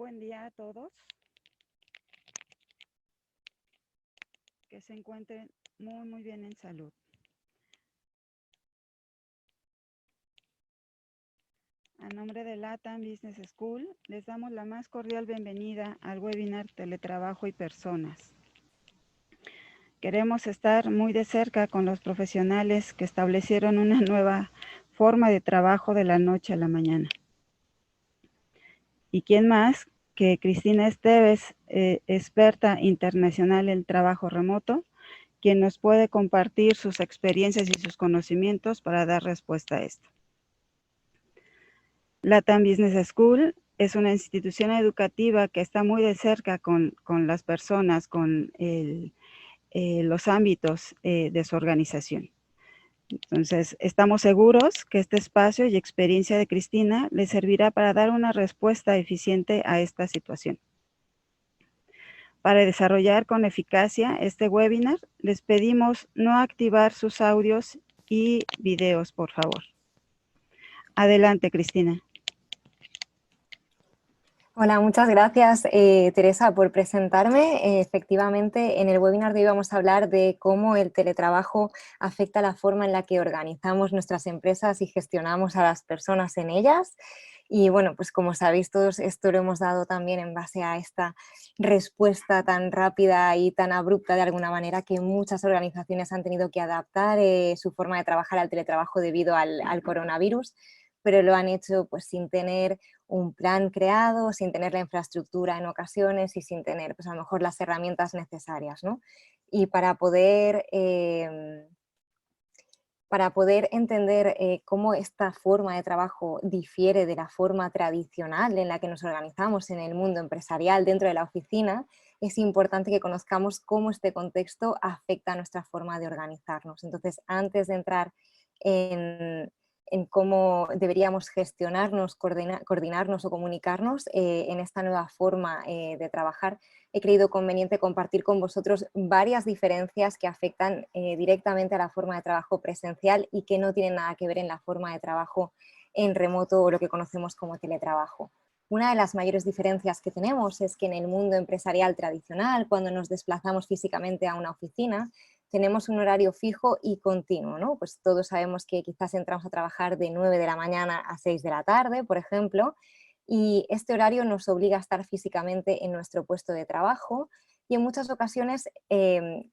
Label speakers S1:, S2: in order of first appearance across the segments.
S1: buen día a todos. Que se encuentren muy bien en salud. A nombre de LATAM Business School, les damos la más cordial bienvenida al webinar Teletrabajo y Personas. Queremos estar muy de cerca con los profesionales que establecieron una nueva forma de trabajo de la noche a la mañana. ¿Y quién más que Cristina Esteves, experta internacional en trabajo remoto, quien nos puede compartir sus experiencias y sus conocimientos para dar respuesta a esto? LATAM Business School es una institución educativa que está muy de cerca con las personas, con los ámbitos de su organización. Entonces, estamos seguros que este espacio y experiencia de Cristina les servirá para dar una respuesta eficiente a esta situación. Para desarrollar con eficacia este webinar, les pedimos no activar sus audios y videos, por favor. Adelante, Cristina.
S2: Hola, muchas gracias, Teresa, por presentarme. Efectivamente, en el webinar de hoy vamos a hablar de cómo el teletrabajo afecta la forma en la que organizamos nuestras empresas y gestionamos a las personas en ellas. Y bueno, pues como sabéis todos, esto lo hemos dado también en base a esta respuesta tan rápida y tan abrupta de alguna manera que muchas organizaciones han tenido que adaptar su forma de trabajar al teletrabajo debido al coronavirus, pero lo han hecho pues sin tener un plan creado, sin tener la infraestructura en ocasiones y sin tener pues a lo mejor las herramientas necesarias, ¿no? Y para poder entender cómo esta forma de trabajo difiere de la forma tradicional en la que nos organizamos en el mundo empresarial dentro de la oficina, es importante que conozcamos cómo este contexto afecta a nuestra forma de organizarnos. Entonces, antes de entrar en cómo deberíamos gestionarnos, coordinarnos o comunicarnos en esta nueva forma de trabajar, he creído conveniente compartir con vosotros varias diferencias que afectan directamente a la forma de trabajo presencial y que no tienen nada que ver en la forma de trabajo en remoto o lo que conocemos como teletrabajo. Una de las mayores diferencias que tenemos es que en el mundo empresarial tradicional, cuando nos desplazamos físicamente a una oficina, tenemos un horario fijo y continuo, ¿no? Pues todos sabemos que quizás entramos a trabajar de 9 de la mañana a 6 de la tarde, por ejemplo, y este horario nos obliga a estar físicamente en nuestro puesto de trabajo y en muchas ocasiones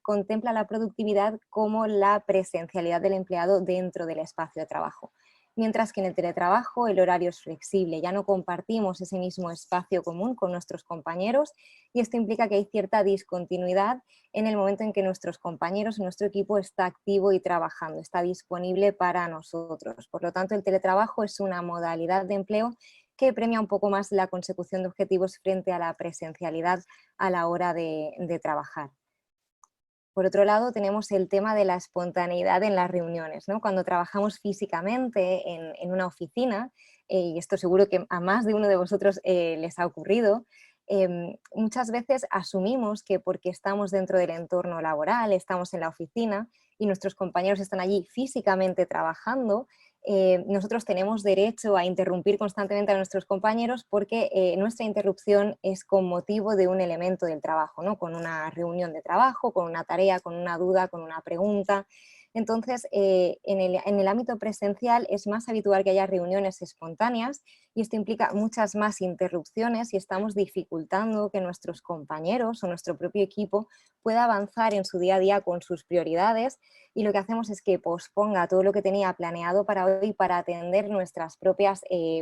S2: contempla la productividad como la presencialidad del empleado dentro del espacio de trabajo. Mientras que en el teletrabajo el horario es flexible, ya no compartimos ese mismo espacio común con nuestros compañeros y esto implica que hay cierta discontinuidad en el momento en que nuestros compañeros, nuestro equipo está activo y trabajando, está disponible para nosotros. Por lo tanto, el teletrabajo es una modalidad de empleo que premia un poco más la consecución de objetivos frente a la presencialidad a la hora de trabajar. Por otro lado, tenemos el tema de la espontaneidad en las reuniones, ¿no? Cuando trabajamos físicamente en una oficina, y esto seguro que a más de uno de vosotros les ha ocurrido, muchas veces asumimos que porque estamos dentro del entorno laboral, estamos en la oficina y nuestros compañeros están allí físicamente trabajando, nosotros tenemos derecho a interrumpir constantemente a nuestros compañeros porque nuestra interrupción es con motivo de un elemento del trabajo, ¿no? Con una reunión de trabajo, con una tarea, con una duda, con una pregunta. Entonces, en el ámbito presencial es más habitual que haya reuniones espontáneas y esto implica muchas más interrupciones y estamos dificultando que nuestros compañeros o nuestro propio equipo pueda avanzar en su día a día con sus prioridades y lo que hacemos es que posponga todo lo que tenía planeado para hoy para atender nuestras propias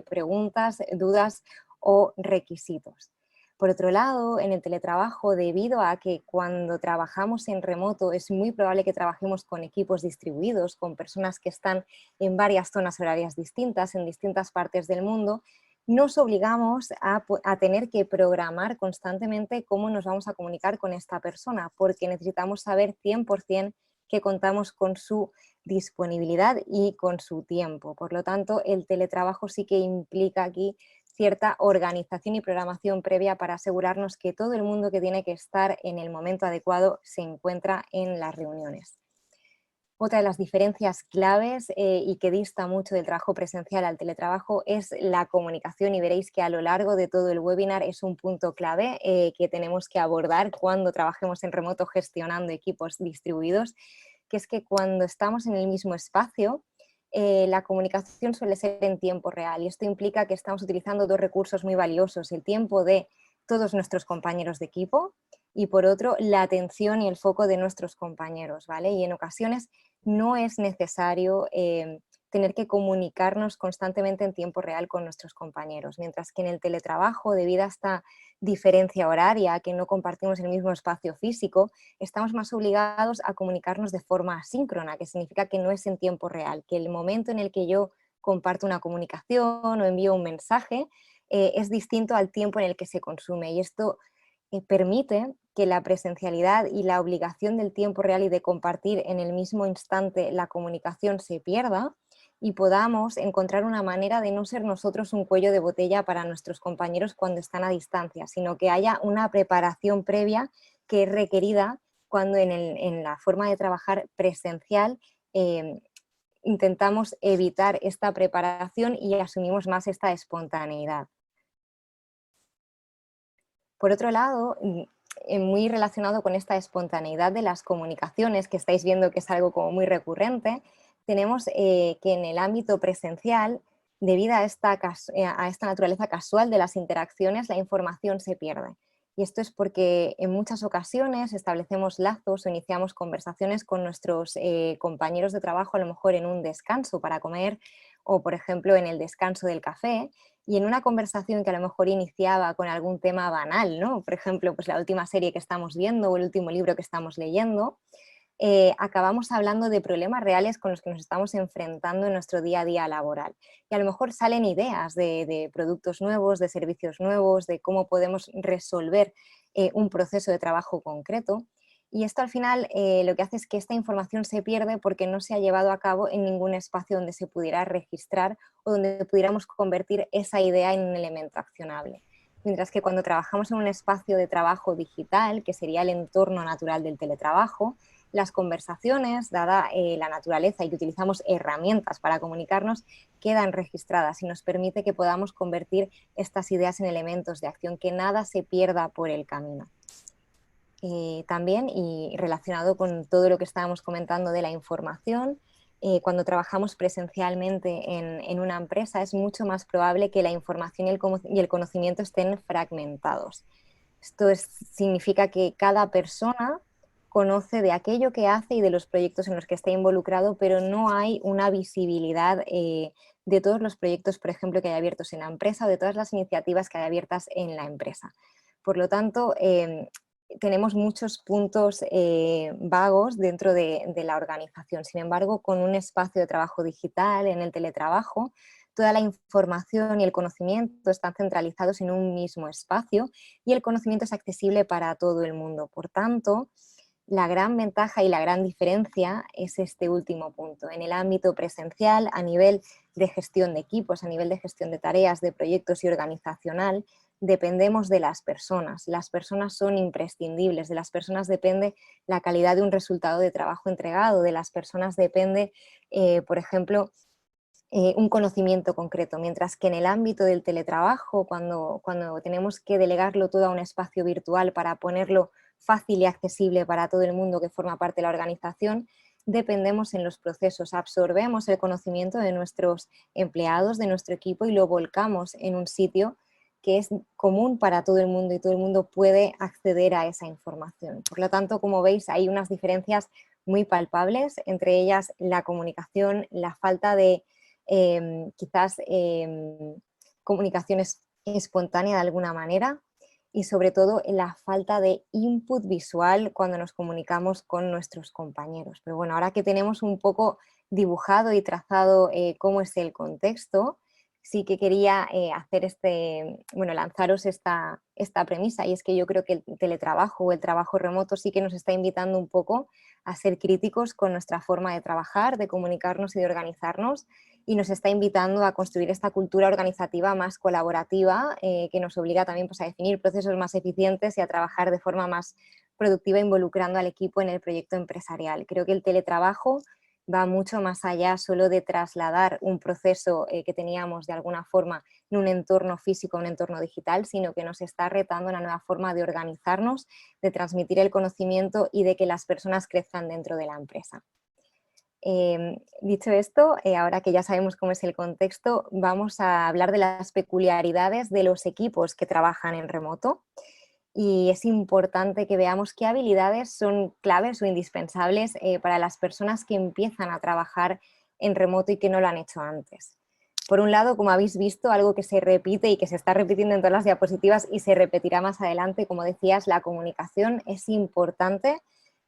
S2: preguntas, dudas o requisitos. Por otro lado, en el teletrabajo, debido a que cuando trabajamos en remoto es muy probable que trabajemos con equipos distribuidos, con personas que están en varias zonas horarias distintas, en distintas partes del mundo, nos obligamos a tener que programar constantemente cómo nos vamos a comunicar con esta persona, porque necesitamos saber 100% que contamos con su disponibilidad y con su tiempo. Por lo tanto, el teletrabajo sí que implica aquí cierta organización y programación previa para asegurarnos que todo el mundo que tiene que estar en el momento adecuado se encuentra en las reuniones. Otra de las diferencias claves y que dista mucho del trabajo presencial al teletrabajo es la comunicación, y veréis que a lo largo de todo el webinar es un punto clave que tenemos que abordar cuando trabajemos en remoto gestionando equipos distribuidos, que es que cuando estamos en el mismo espacio, la comunicación suele ser en tiempo real, y esto implica que estamos utilizando dos recursos muy valiosos: el tiempo de todos nuestros compañeros de equipo y, por otro, la atención y el foco de nuestros compañeros, ¿vale? Y en ocasiones no es necesario tener que comunicarnos constantemente en tiempo real con nuestros compañeros, mientras que en el teletrabajo, debido a esta diferencia horaria, que no compartimos el mismo espacio físico, estamos más obligados a comunicarnos de forma asíncrona, que significa que no es en tiempo real, que el momento en el que yo comparto una comunicación o envío un mensaje es distinto al tiempo en el que se consume, y esto permite que la presencialidad y la obligación del tiempo real y de compartir en el mismo instante la comunicación se pierda, y podamos encontrar una manera de no ser nosotros un cuello de botella para nuestros compañeros cuando están a distancia, sino que haya una preparación previa que es requerida cuando en la forma de trabajar presencial eh, intentamos evitar esta preparación y asumimos más esta espontaneidad. Por otro lado, muy relacionado con esta espontaneidad de las comunicaciones, que estáis viendo que es algo como muy recurrente, tenemos que en el ámbito presencial, debido a esta naturaleza casual de las interacciones, la información se pierde. Y esto es porque en muchas ocasiones establecemos lazos o iniciamos conversaciones con nuestros compañeros de trabajo, a lo mejor en un descanso para comer o, por ejemplo, en el descanso del café, y en una conversación que a lo mejor iniciaba con algún tema banal, ¿no? Por ejemplo, pues la última serie que estamos viendo o el último libro que estamos leyendo, acabamos hablando de problemas reales con los que nos estamos enfrentando en nuestro día a día laboral. Y a lo mejor salen ideas de productos nuevos, de servicios nuevos, de cómo podemos resolver un proceso de trabajo concreto. Y esto al final lo que hace es que esta información se pierde porque no se ha llevado a cabo en ningún espacio donde se pudiera registrar o donde pudiéramos convertir esa idea en un elemento accionable. Mientras que cuando trabajamos en un espacio de trabajo digital, que sería el entorno natural del teletrabajo, las conversaciones, dada la naturaleza y que utilizamos herramientas para comunicarnos, quedan registradas y nos permite que podamos convertir estas ideas en elementos de acción, que nada se pierda por el camino. También, y relacionado con todo lo que estábamos comentando de la información, cuando trabajamos presencialmente en una empresa es mucho más probable que la información y el conocimiento estén fragmentados. Esto significa que cada persona conoce de aquello que hace y de los proyectos en los que está involucrado, pero no hay una visibilidad de todos los proyectos, por ejemplo, que hay abiertos en la empresa, o de todas las iniciativas que hay abiertas en la empresa. Por lo tanto, tenemos muchos puntos vagos dentro de la organización. Sin embargo, con un espacio de trabajo digital, en el teletrabajo, toda la información y el conocimiento están centralizados en un mismo espacio y el conocimiento es accesible para todo el mundo. Por tanto, la gran ventaja y la gran diferencia es este último punto. En el ámbito presencial, a nivel de gestión de equipos, a nivel de gestión de tareas, de proyectos y organizacional, dependemos de las personas. Las personas son imprescindibles, de las personas depende la calidad de un resultado de trabajo entregado, de las personas depende, por ejemplo, un conocimiento concreto, mientras que en el ámbito del teletrabajo, cuando tenemos que delegarlo todo a un espacio virtual para ponerlo fácil y accesible para todo el mundo que forma parte de la organización, dependemos en los procesos, absorbemos el conocimiento de nuestros empleados, de nuestro equipo, y lo volcamos en un sitio que es común para todo el mundo y todo el mundo puede acceder a esa información. Por lo tanto, como veis, hay unas diferencias muy palpables, entre ellas la comunicación, la falta de quizás comunicación espontánea de alguna manera, y sobre todo la falta de input visual cuando nos comunicamos con nuestros compañeros. Pero bueno, ahora que tenemos un poco dibujado y trazado cómo es el contexto, sí que quería lanzaros esta premisa, y es que yo creo que el teletrabajo o el trabajo remoto sí que nos está invitando un poco a ser críticos con nuestra forma de trabajar, de comunicarnos y de organizarnos, y nos está invitando a construir esta cultura organizativa más colaborativa que nos obliga también, pues, a definir procesos más eficientes y a trabajar de forma más productiva involucrando al equipo en el proyecto empresarial. Creo que el teletrabajo va mucho más allá solo de trasladar un proceso que teníamos de alguna forma en un entorno físico a un entorno digital, sino que nos está retando una nueva forma de organizarnos, de transmitir el conocimiento y de que las personas crezcan dentro de la empresa. Dicho esto, ahora que ya sabemos cómo es el contexto, vamos a hablar de las peculiaridades de los equipos que trabajan en remoto. Y es importante que veamos qué habilidades son claves o indispensables para las personas que empiezan a trabajar en remoto y que no lo han hecho antes. Por un lado, como habéis visto, algo que se repite y que se está repitiendo en todas las diapositivas y se repetirá más adelante, como decías, la comunicación. Es importante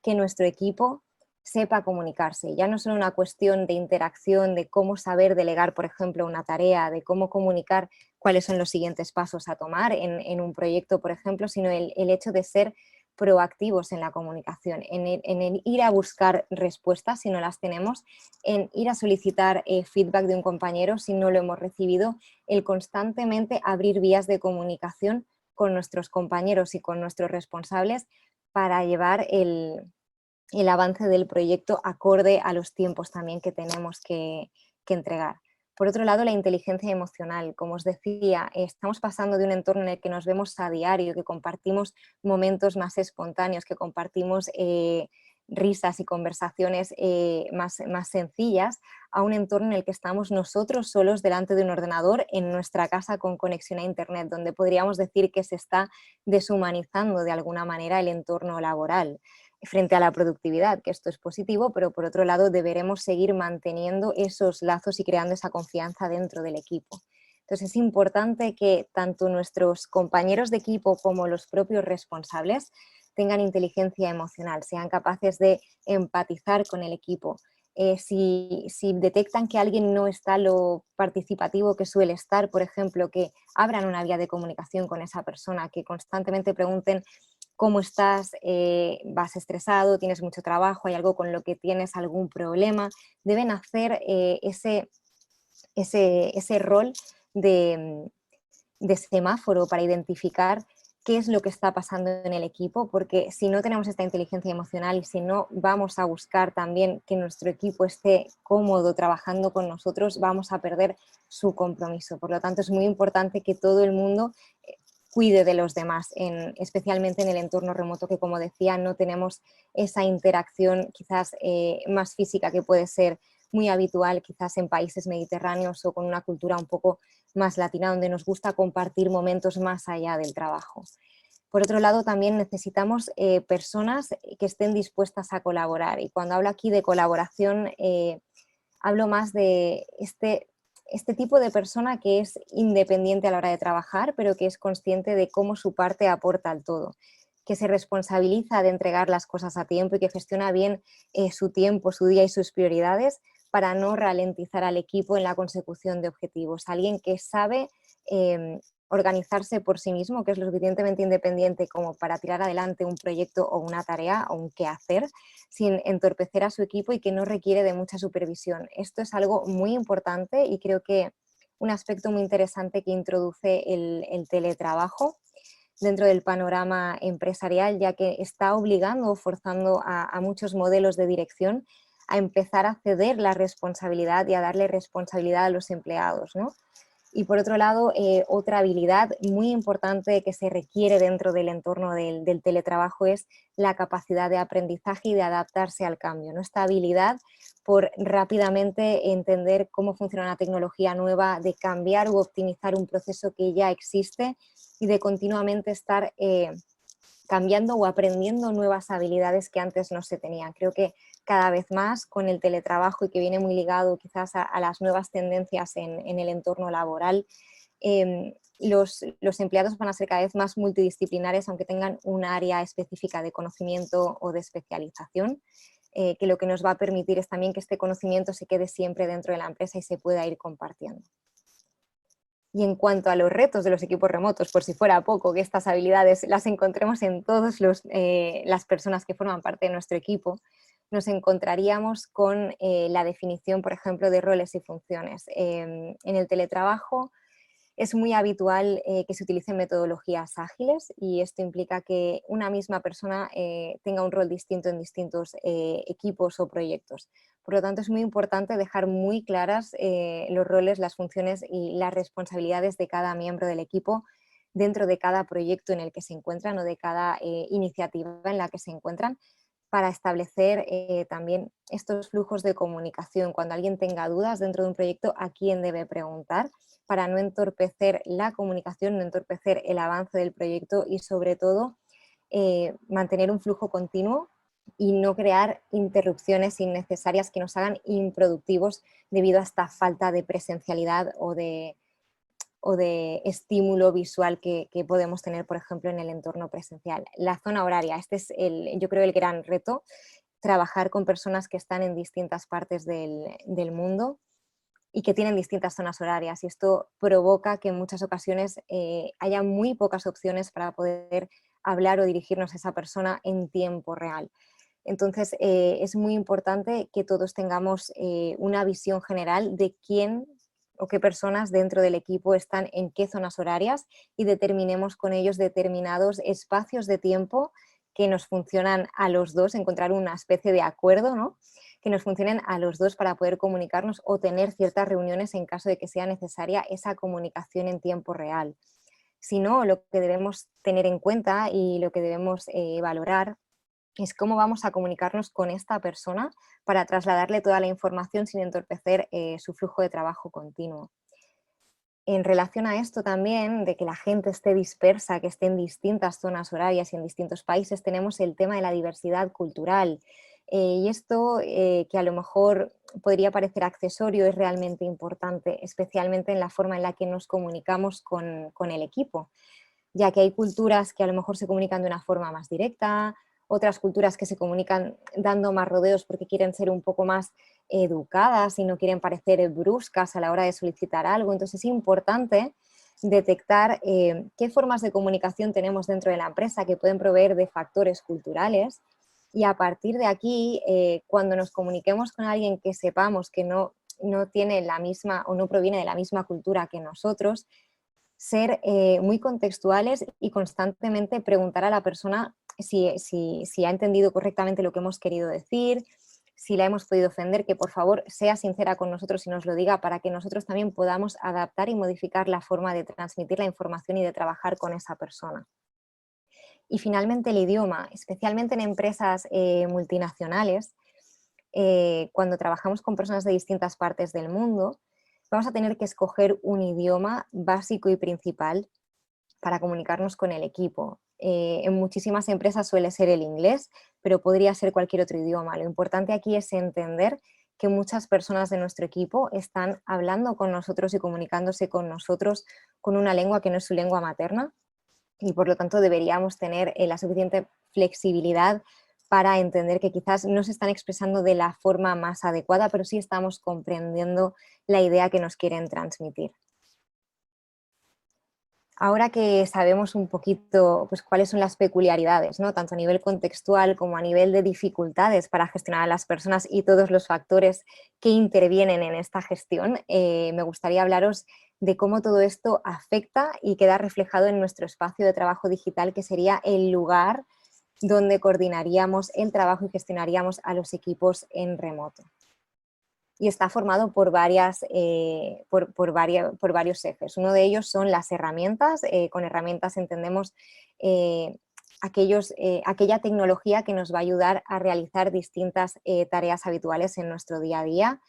S2: que nuestro equipo sepa comunicarse. Ya no es solo una cuestión de interacción, de cómo saber delegar, por ejemplo, una tarea, de cómo comunicar cuáles son los siguientes pasos a tomar en un proyecto, por ejemplo, sino el hecho de ser proactivos en la comunicación, en el ir a buscar respuestas si no las tenemos, en ir a solicitar feedback de un compañero si no lo hemos recibido, el constantemente abrir vías de comunicación con nuestros compañeros y con nuestros responsables para llevar el avance del proyecto acorde a los tiempos también que tenemos que entregar. Por otro lado, la inteligencia emocional. Como os decía, estamos pasando de un entorno en el que nos vemos a diario, que compartimos momentos más espontáneos, que compartimos risas y conversaciones más sencillas, a un entorno en el que estamos nosotros solos delante de un ordenador en nuestra casa con conexión a Internet, donde podríamos decir que se está deshumanizando de alguna manera el entorno laboral frente a la productividad, que esto es positivo, pero por otro lado deberemos seguir manteniendo esos lazos y creando esa confianza dentro del equipo. Entonces es importante que tanto nuestros compañeros de equipo como los propios responsables tengan inteligencia emocional, sean capaces de empatizar con el equipo. Si detectan que alguien no está lo participativo que suele estar, por ejemplo, que abran una vía de comunicación con esa persona, que constantemente pregunten cómo estás, vas estresado, tienes mucho trabajo, hay algo con lo que tienes algún problema, deben hacer ese rol de semáforo para identificar qué es lo que está pasando en el equipo, porque si no tenemos esta inteligencia emocional y si no vamos a buscar también que nuestro equipo esté cómodo trabajando con nosotros, vamos a perder su compromiso. Por lo tanto, es muy importante que todo el mundo cuide de los demás, especialmente en el entorno remoto, que como decía, no tenemos esa interacción quizás más física que puede ser muy habitual quizás en países mediterráneos o con una cultura un poco más latina, donde nos gusta compartir momentos más allá del trabajo. Por otro lado, también necesitamos personas que estén dispuestas a colaborar, y cuando hablo aquí de colaboración hablo más de este tipo de persona que es independiente a la hora de trabajar, pero que es consciente de cómo su parte aporta al todo, que se responsabiliza de entregar las cosas a tiempo y que gestiona bien su tiempo, su día y sus prioridades para no ralentizar al equipo en la consecución de objetivos. Alguien que sabe organizarse por sí mismo, que es lo suficientemente independiente como para tirar adelante un proyecto o una tarea o un quehacer sin entorpecer a su equipo y que no requiere de mucha supervisión. Esto es algo muy importante y creo que un aspecto muy interesante que introduce el teletrabajo dentro del panorama empresarial, ya que está obligando o forzando a muchos modelos de dirección a empezar a ceder la responsabilidad y a darle responsabilidad a los empleados, ¿no? Y por otro lado, otra habilidad muy importante que se requiere dentro del entorno del teletrabajo es la capacidad de aprendizaje y de adaptarse al cambio, ¿no? Esta habilidad por rápidamente entender cómo funciona una tecnología nueva, de cambiar u optimizar un proceso que ya existe y de continuamente estar cambiando o aprendiendo nuevas habilidades que antes no se tenían. Creo que cada vez más con el teletrabajo, y que viene muy ligado quizás a las nuevas tendencias en el entorno laboral, los empleados van a ser cada vez más multidisciplinares, aunque tengan un área específica de conocimiento o de especialización, que lo que nos va a permitir es también que este conocimiento se quede siempre dentro de la empresa y se pueda ir compartiendo. Y en cuanto a los retos de los equipos remotos, por si fuera poco, que estas habilidades las encontremos en todas las personas que forman parte de nuestro equipo, nos encontraríamos con la definición, por ejemplo, de roles y funciones. En el teletrabajo es muy habitual que se utilicen metodologías ágiles, y esto implica que una misma persona tenga un rol distinto en distintos equipos o proyectos. Por lo tanto, es muy importante dejar muy claras los roles, las funciones y las responsabilidades de cada miembro del equipo dentro de cada proyecto en el que se encuentran o de cada iniciativa en la que se encuentran, para establecer también estos flujos de comunicación. Cuando alguien tenga dudas dentro de un proyecto, a quién debe preguntar, para no entorpecer la comunicación, no entorpecer el avance del proyecto y, sobre todo, mantener un flujo continuo y no crear interrupciones innecesarias que nos hagan improductivos debido a esta falta de presencialidad o de estímulo visual que podemos tener, por ejemplo, en el entorno presencial. La zona horaria, este es yo creo el gran reto, trabajar con personas que están en distintas partes del mundo y que tienen distintas zonas horarias, y esto provoca que en muchas ocasiones haya muy pocas opciones para poder hablar o dirigirnos a esa persona en tiempo real. Entonces, es muy importante que todos tengamos una visión general de quién o qué personas dentro del equipo están en qué zonas horarias y determinemos con ellos determinados espacios de tiempo que nos funcionan a los dos, encontrar una especie de acuerdo, ¿no?, que nos funcionen a los dos para poder comunicarnos o tener ciertas reuniones en caso de que sea necesaria esa comunicación en tiempo real. Si no, lo que debemos tener en cuenta y lo que debemos valorar es cómo vamos a comunicarnos con esta persona para trasladarle toda la información sin entorpecer su flujo de trabajo continuo. En relación a esto también, de que la gente esté dispersa, que esté en distintas zonas horarias y en distintos países, tenemos el tema de la diversidad cultural. Y esto, que a lo mejor podría parecer accesorio, es realmente importante, especialmente en la forma en la que nos comunicamos con el equipo, ya que hay culturas que a lo mejor se comunican de una forma más directa, otras culturas que se comunican dando más rodeos porque quieren ser un poco más educadas y no quieren parecer bruscas a la hora de solicitar algo. Entonces es importante detectar qué formas de comunicación tenemos dentro de la empresa que pueden proveer de factores culturales, y a partir de aquí, cuando nos comuniquemos con alguien que sepamos que no tiene la misma o no proviene de la misma cultura que nosotros, ser muy contextuales y constantemente preguntar a la persona si ha entendido correctamente lo que hemos querido decir, si la hemos podido ofender, que por favor sea sincera con nosotros y nos lo diga, para que nosotros también podamos adaptar y modificar la forma de transmitir la información y de trabajar con esa persona. Y finalmente el idioma, especialmente en empresas multinacionales, cuando trabajamos con personas de distintas partes del mundo, vamos a tener que escoger un idioma básico y principal para comunicarnos con el equipo. En muchísimas empresas suele ser el inglés, pero podría ser cualquier otro idioma. Lo importante aquí es entender que muchas personas de nuestro equipo están hablando con nosotros y comunicándose con nosotros con una lengua que no es su lengua materna, y por lo tanto deberíamos tener la suficiente flexibilidad para entender que quizás no se están expresando de la forma más adecuada, pero sí estamos comprendiendo la idea que nos quieren transmitir. Ahora que sabemos un poquito pues, cuáles son las peculiaridades, ¿no?, tanto a nivel contextual como a nivel de dificultades para gestionar a las personas y todos los factores que intervienen en esta gestión, me gustaría hablaros de cómo todo esto afecta y queda reflejado en nuestro espacio de trabajo digital, que sería el lugar donde coordinaríamos el trabajo y gestionaríamos a los equipos en remoto. Y está formado por varios ejes. Uno de ellos son las herramientas. Con herramientas entendemos aquella tecnología que nos va a ayudar a realizar distintas tareas habituales en nuestro día a día.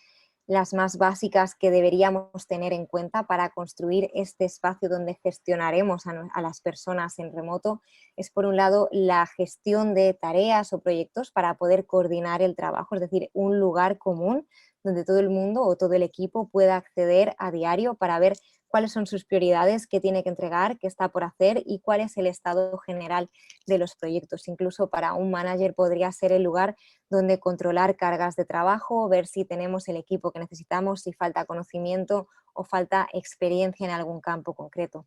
S2: Las más básicas que deberíamos tener en cuenta para construir este espacio donde gestionaremos a las personas en remoto es, por un lado, la gestión de tareas o proyectos para poder coordinar el trabajo, es decir, un lugar común donde todo el mundo o todo el equipo pueda acceder a diario para ver cuáles son sus prioridades, qué tiene que entregar, qué está por hacer y cuál es el estado general de los proyectos. Incluso para un manager podría ser el lugar donde controlar cargas de trabajo, ver si tenemos el equipo que necesitamos, si falta conocimiento o falta experiencia en algún campo concreto.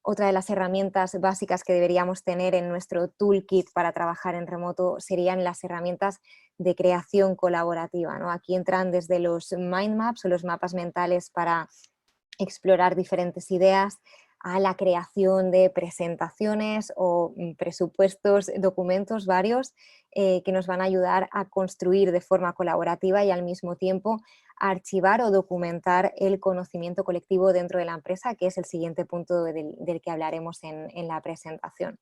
S2: Otra de las herramientas básicas que deberíamos tener en nuestro toolkit para trabajar en remoto serían las herramientas de creación colaborativa, ¿no? Aquí entran desde los mind maps o los mapas mentales para explorar diferentes ideas, a la creación de presentaciones o presupuestos, documentos varios que nos van a ayudar a construir de forma colaborativa y al mismo tiempo a archivar o documentar el conocimiento colectivo dentro de la empresa, que es el siguiente punto del que hablaremos en la presentación.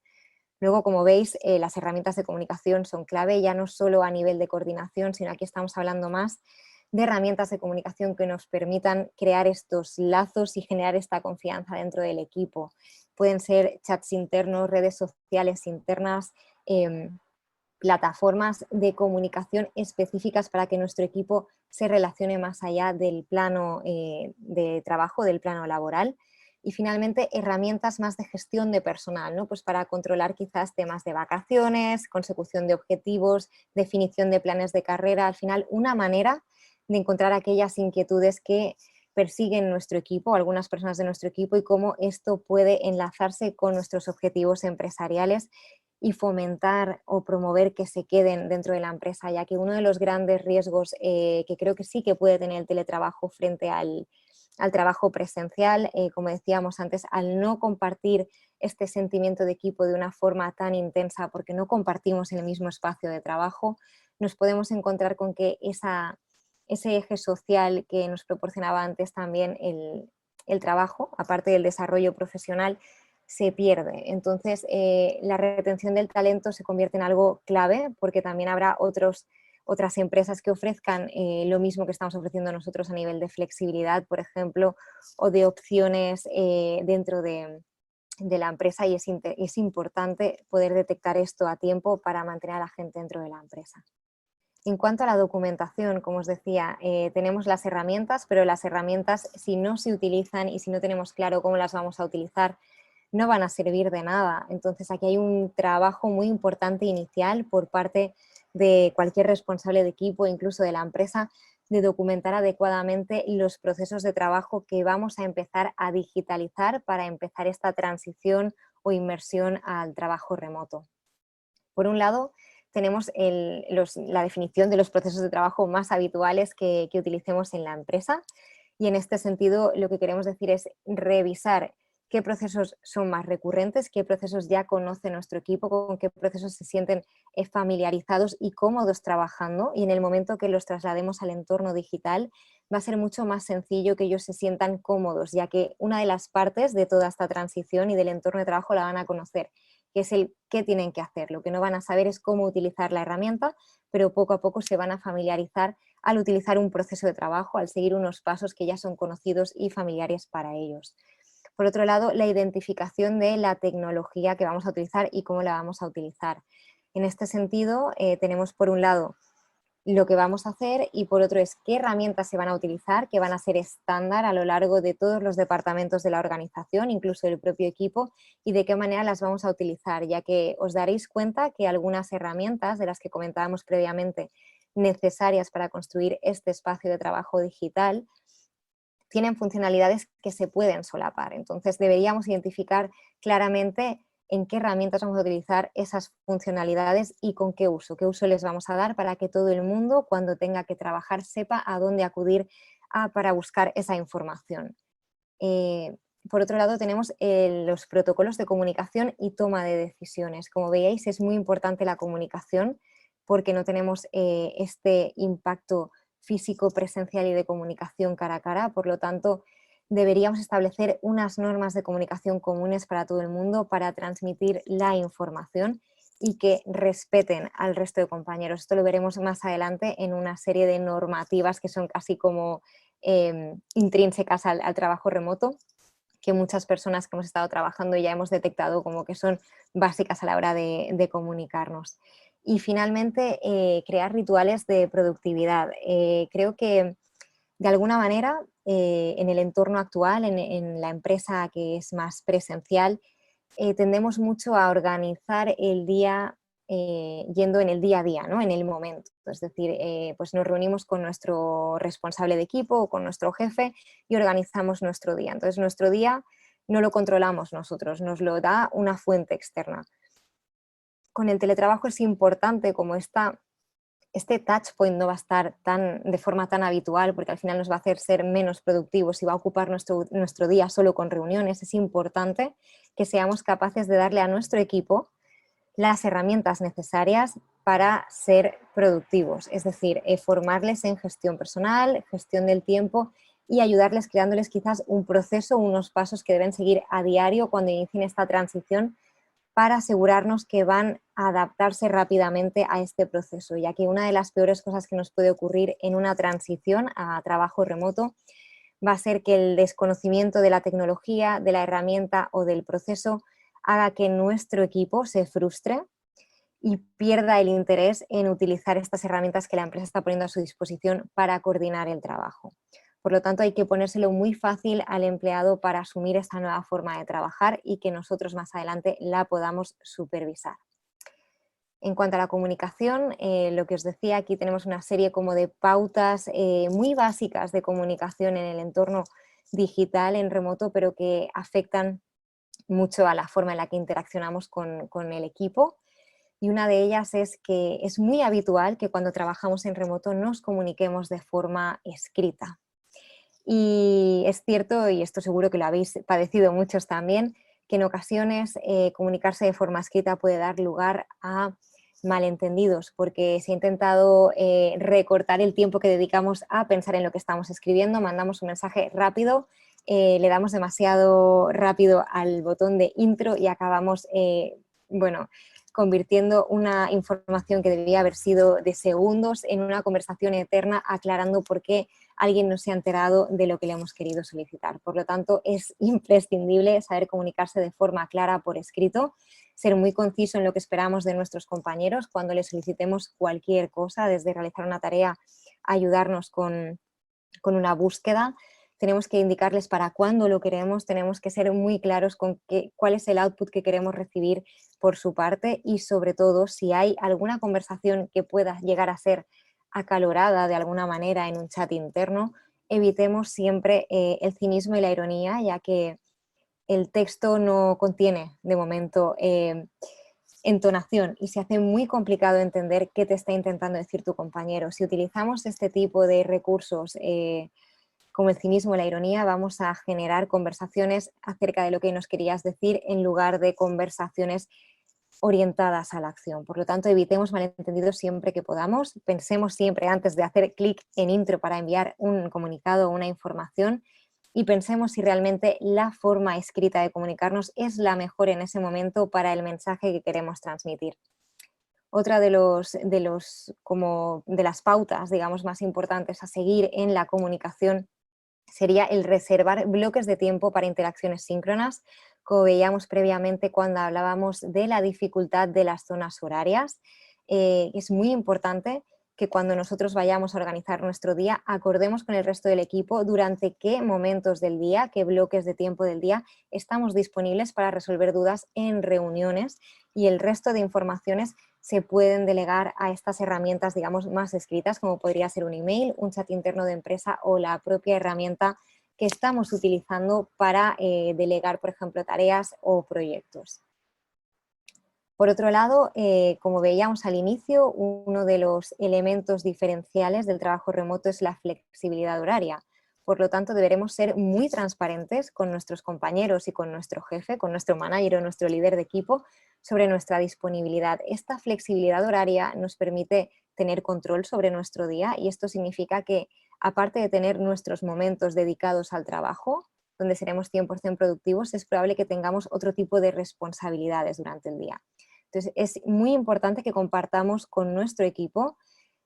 S2: Luego, como veis, las herramientas de comunicación son clave, ya no solo a nivel de coordinación, sino aquí estamos hablando más de herramientas de comunicación que nos permitan crear estos lazos y generar esta confianza dentro del equipo. Pueden ser chats internos, redes sociales internas, plataformas de comunicación específicas para que nuestro equipo se relacione más allá del plano de trabajo, del plano laboral. Y finalmente, herramientas más de gestión de personal, ¿no? Pues para controlar quizás temas de vacaciones, consecución de objetivos, definición de planes de carrera. Al final, una manera de encontrar aquellas inquietudes que persiguen nuestro equipo, algunas personas de nuestro equipo, y cómo esto puede enlazarse con nuestros objetivos empresariales y fomentar o promover que se queden dentro de la empresa, ya que uno de los grandes riesgos que creo que sí que puede tener el teletrabajo frente al trabajo presencial, como decíamos antes, al no compartir este sentimiento de equipo de una forma tan intensa porque no compartimos el mismo espacio de trabajo, nos podemos encontrar con que ese eje social que nos proporcionaba antes también el trabajo, aparte del desarrollo profesional, se pierde. Entonces, la retención del talento se convierte en algo clave porque también habrá otras empresas que ofrezcan lo mismo que estamos ofreciendo nosotros a nivel de flexibilidad, por ejemplo, o de opciones dentro de la empresa, y es importante poder detectar esto a tiempo para mantener a la gente dentro de la empresa. En cuanto a la documentación, como os decía, tenemos las herramientas, pero las herramientas, si no se utilizan y si no tenemos claro cómo las vamos a utilizar, no van a servir de nada. Entonces aquí hay un trabajo muy importante inicial por parte de cualquier responsable de equipo, incluso de la empresa, de documentar adecuadamente los procesos de trabajo que vamos a empezar a digitalizar para empezar esta transición o inmersión al trabajo remoto. Por un lado, tenemos la definición de los procesos de trabajo más habituales que utilicemos en la empresa, y en este sentido lo que queremos decir es revisar qué procesos son más recurrentes, qué procesos ya conoce nuestro equipo, con qué procesos se sienten familiarizados y cómodos trabajando, y en el momento que los traslademos al entorno digital va a ser mucho más sencillo que ellos se sientan cómodos, ya que una de las partes de toda esta transición y del entorno de trabajo la van a conocer, que es el qué tienen que hacer. Lo que no van a saber es cómo utilizar la herramienta, pero poco a poco se van a familiarizar al utilizar un proceso de trabajo, al seguir unos pasos que ya son conocidos y familiares para ellos. Por otro lado, la identificación de la tecnología que vamos a utilizar y cómo la vamos a utilizar. En este sentido, tenemos por un lado lo que vamos a hacer y por otro es qué herramientas se van a utilizar, que van a ser estándar a lo largo de todos los departamentos de la organización, incluso del propio equipo, y de qué manera las vamos a utilizar, ya que os daréis cuenta que algunas herramientas de las que comentábamos previamente necesarias para construir este espacio de trabajo digital tienen funcionalidades que se pueden solapar. Entonces deberíamos identificar claramente en qué herramientas vamos a utilizar esas funcionalidades y con qué uso les vamos a dar para que todo el mundo, cuando tenga que trabajar, sepa a dónde acudir para buscar esa información. Por otro lado, tenemos los protocolos de comunicación y toma de decisiones. Como veis, es muy importante la comunicación porque no tenemos este impacto físico, presencial y de comunicación cara a cara. Por lo tanto, deberíamos establecer unas normas de comunicación comunes para todo el mundo para transmitir la información y que respeten al resto de compañeros. Esto lo veremos más adelante en una serie de normativas que son casi como intrínsecas al trabajo remoto, que muchas personas que hemos estado trabajando ya hemos detectado como que son básicas a la hora de comunicarnos. Y finalmente, crear rituales de productividad. Creo que de alguna manera en el entorno actual, en la empresa que es más presencial, tendemos mucho a organizar el día yendo en el día a día, ¿no? En el momento. Es decir, pues nos reunimos con nuestro responsable de equipo o con nuestro jefe y organizamos nuestro día. Entonces, nuestro día no lo controlamos nosotros, nos lo da una fuente externa. Con el teletrabajo es importante como esta este touch point no va a estar de forma tan habitual, porque al final nos va a hacer ser menos productivos y va a ocupar nuestro día solo con reuniones. Es importante que seamos capaces de darle a nuestro equipo las herramientas necesarias para ser productivos, es decir, formarles en gestión personal, gestión del tiempo y ayudarles creándoles quizás un proceso, unos pasos que deben seguir a diario cuando inicien esta transición para asegurarnos que van a adaptarse rápidamente a este proceso, ya que una de las peores cosas que nos puede ocurrir en una transición a trabajo remoto va a ser que el desconocimiento de la tecnología, de la herramienta o del proceso haga que nuestro equipo se frustre y pierda el interés en utilizar estas herramientas que la empresa está poniendo a su disposición para coordinar el trabajo. Por lo tanto, hay que ponérselo muy fácil al empleado para asumir esta nueva forma de trabajar y que nosotros más adelante la podamos supervisar. En cuanto a la comunicación, lo que os decía, aquí tenemos una serie como de pautas muy básicas de comunicación en el entorno digital, en remoto, pero que afectan mucho a la forma en la que interaccionamos con el equipo. Y una de ellas es que es muy habitual que cuando trabajamos en remoto nos comuniquemos de forma escrita. Y es cierto, y esto seguro que lo habéis padecido muchos también, que en ocasiones comunicarse de forma escrita puede dar lugar a malentendidos, porque se ha intentado recortar el tiempo que dedicamos a pensar en lo que estamos escribiendo, mandamos un mensaje rápido, le damos demasiado rápido al botón de intro y acabamos, bueno, convirtiendo una información que debía haber sido de segundos en una conversación eterna, aclarando por qué alguien no se ha enterado de lo que le hemos querido solicitar. Por lo tanto, es imprescindible saber comunicarse de forma clara por escrito, ser muy conciso en lo que esperamos de nuestros compañeros cuando les solicitemos cualquier cosa, desde realizar una tarea, ayudarnos con una búsqueda. Tenemos que indicarles para cuándo lo queremos, tenemos que ser muy claros con cuál es el output que queremos recibir por su parte y sobre todo si hay alguna conversación que pueda llegar a ser acalorada de alguna manera en un chat interno, evitemos siempre el cinismo y la ironía, ya que el texto no contiene de momento entonación y se hace muy complicado entender qué te está intentando decir tu compañero. Si utilizamos este tipo de recursos como el cinismo y la ironía, vamos a generar conversaciones acerca de lo que nos querías decir en lugar de conversaciones orientadas a la acción. Por lo tanto, evitemos malentendidos siempre que podamos, pensemos siempre antes de hacer clic en intro para enviar un comunicado o una información y pensemos si realmente la forma escrita de comunicarnos es la mejor en ese momento para el mensaje que queremos transmitir. Otra de las pautas, digamos, más importantes a seguir en la comunicación sería el reservar bloques de tiempo para interacciones síncronas, como veíamos previamente cuando hablábamos de la dificultad de las zonas horarias. Es muy importante que cuando nosotros vayamos a organizar nuestro día, acordemos con el resto del equipo durante qué momentos del día, qué bloques de tiempo del día estamos disponibles para resolver dudas en reuniones y el resto de informaciones se pueden delegar a estas herramientas, digamos, más escritas, como podría ser un email, un chat interno de empresa o la propia herramienta que estamos utilizando para delegar, por ejemplo, tareas o proyectos. Por otro lado, como veíamos al inicio, uno de los elementos diferenciales del trabajo remoto es la flexibilidad horaria. Por lo tanto, deberemos ser muy transparentes con nuestros compañeros y con nuestro jefe, con nuestro manager o nuestro líder de equipo sobre nuestra disponibilidad. Esta flexibilidad horaria nos permite tener control sobre nuestro día y esto significa que, aparte de tener nuestros momentos dedicados al trabajo, donde seremos 100% productivos, es probable que tengamos otro tipo de responsabilidades durante el día. Entonces, es muy importante que compartamos con nuestro equipo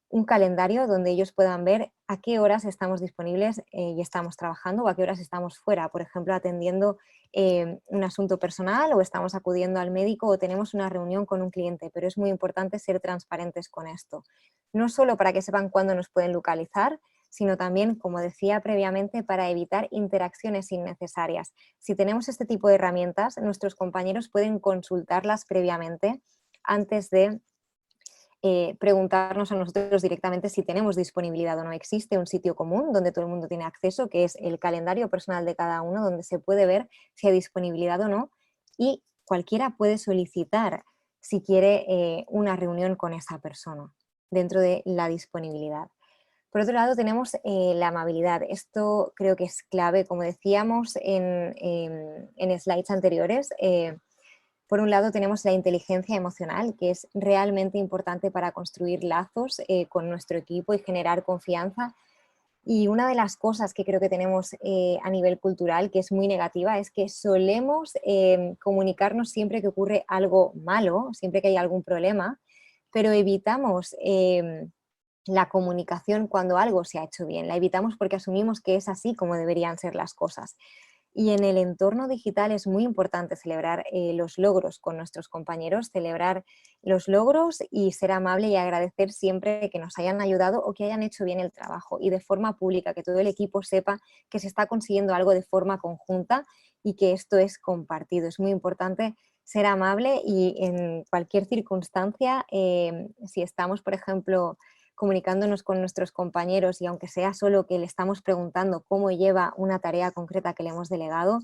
S2: un calendario donde ellos puedan ver a qué horas estamos disponibles y estamos trabajando o a qué horas estamos fuera, por ejemplo, atendiendo un asunto personal o estamos acudiendo al médico o tenemos una reunión con un cliente, pero es muy importante ser transparentes con esto. No solo para que sepan cuándo nos pueden localizar, sino también, como decía previamente, para evitar interacciones innecesarias. Si tenemos este tipo de herramientas, nuestros compañeros pueden consultarlas previamente antes de preguntarnos a nosotros directamente si tenemos disponibilidad o no. Existe un sitio común donde todo el mundo tiene acceso, que es el calendario personal de cada uno, donde se puede ver si hay disponibilidad o no y cualquiera puede solicitar si quiere una reunión con esa persona. dentro de la disponibilidad. Por otro lado tenemos la amabilidad. Esto creo que es clave, como decíamos en slides anteriores. Por un lado tenemos la inteligencia emocional, que es realmente importante para construir lazos con nuestro equipo y generar confianza. Y una de las cosas que creo que tenemos a nivel cultural, que es muy negativa, es que solemos comunicarnos siempre que ocurre algo malo, siempre que hay algún problema, pero evitamos la comunicación cuando algo se ha hecho bien. La evitamos porque asumimos que es así como deberían ser las cosas. Y en el entorno digital es muy importante celebrar los logros con nuestros compañeros, celebrar los logros y ser amable y agradecer siempre que nos hayan ayudado o que hayan hecho bien el trabajo, y de forma pública, que todo el equipo sepa que se está consiguiendo algo de forma conjunta y que esto es compartido. Es muy importante ser amable y en cualquier circunstancia, si estamos, por ejemplo, comunicándonos con nuestros compañeros y aunque sea solo que le estamos preguntando cómo lleva una tarea concreta que le hemos delegado,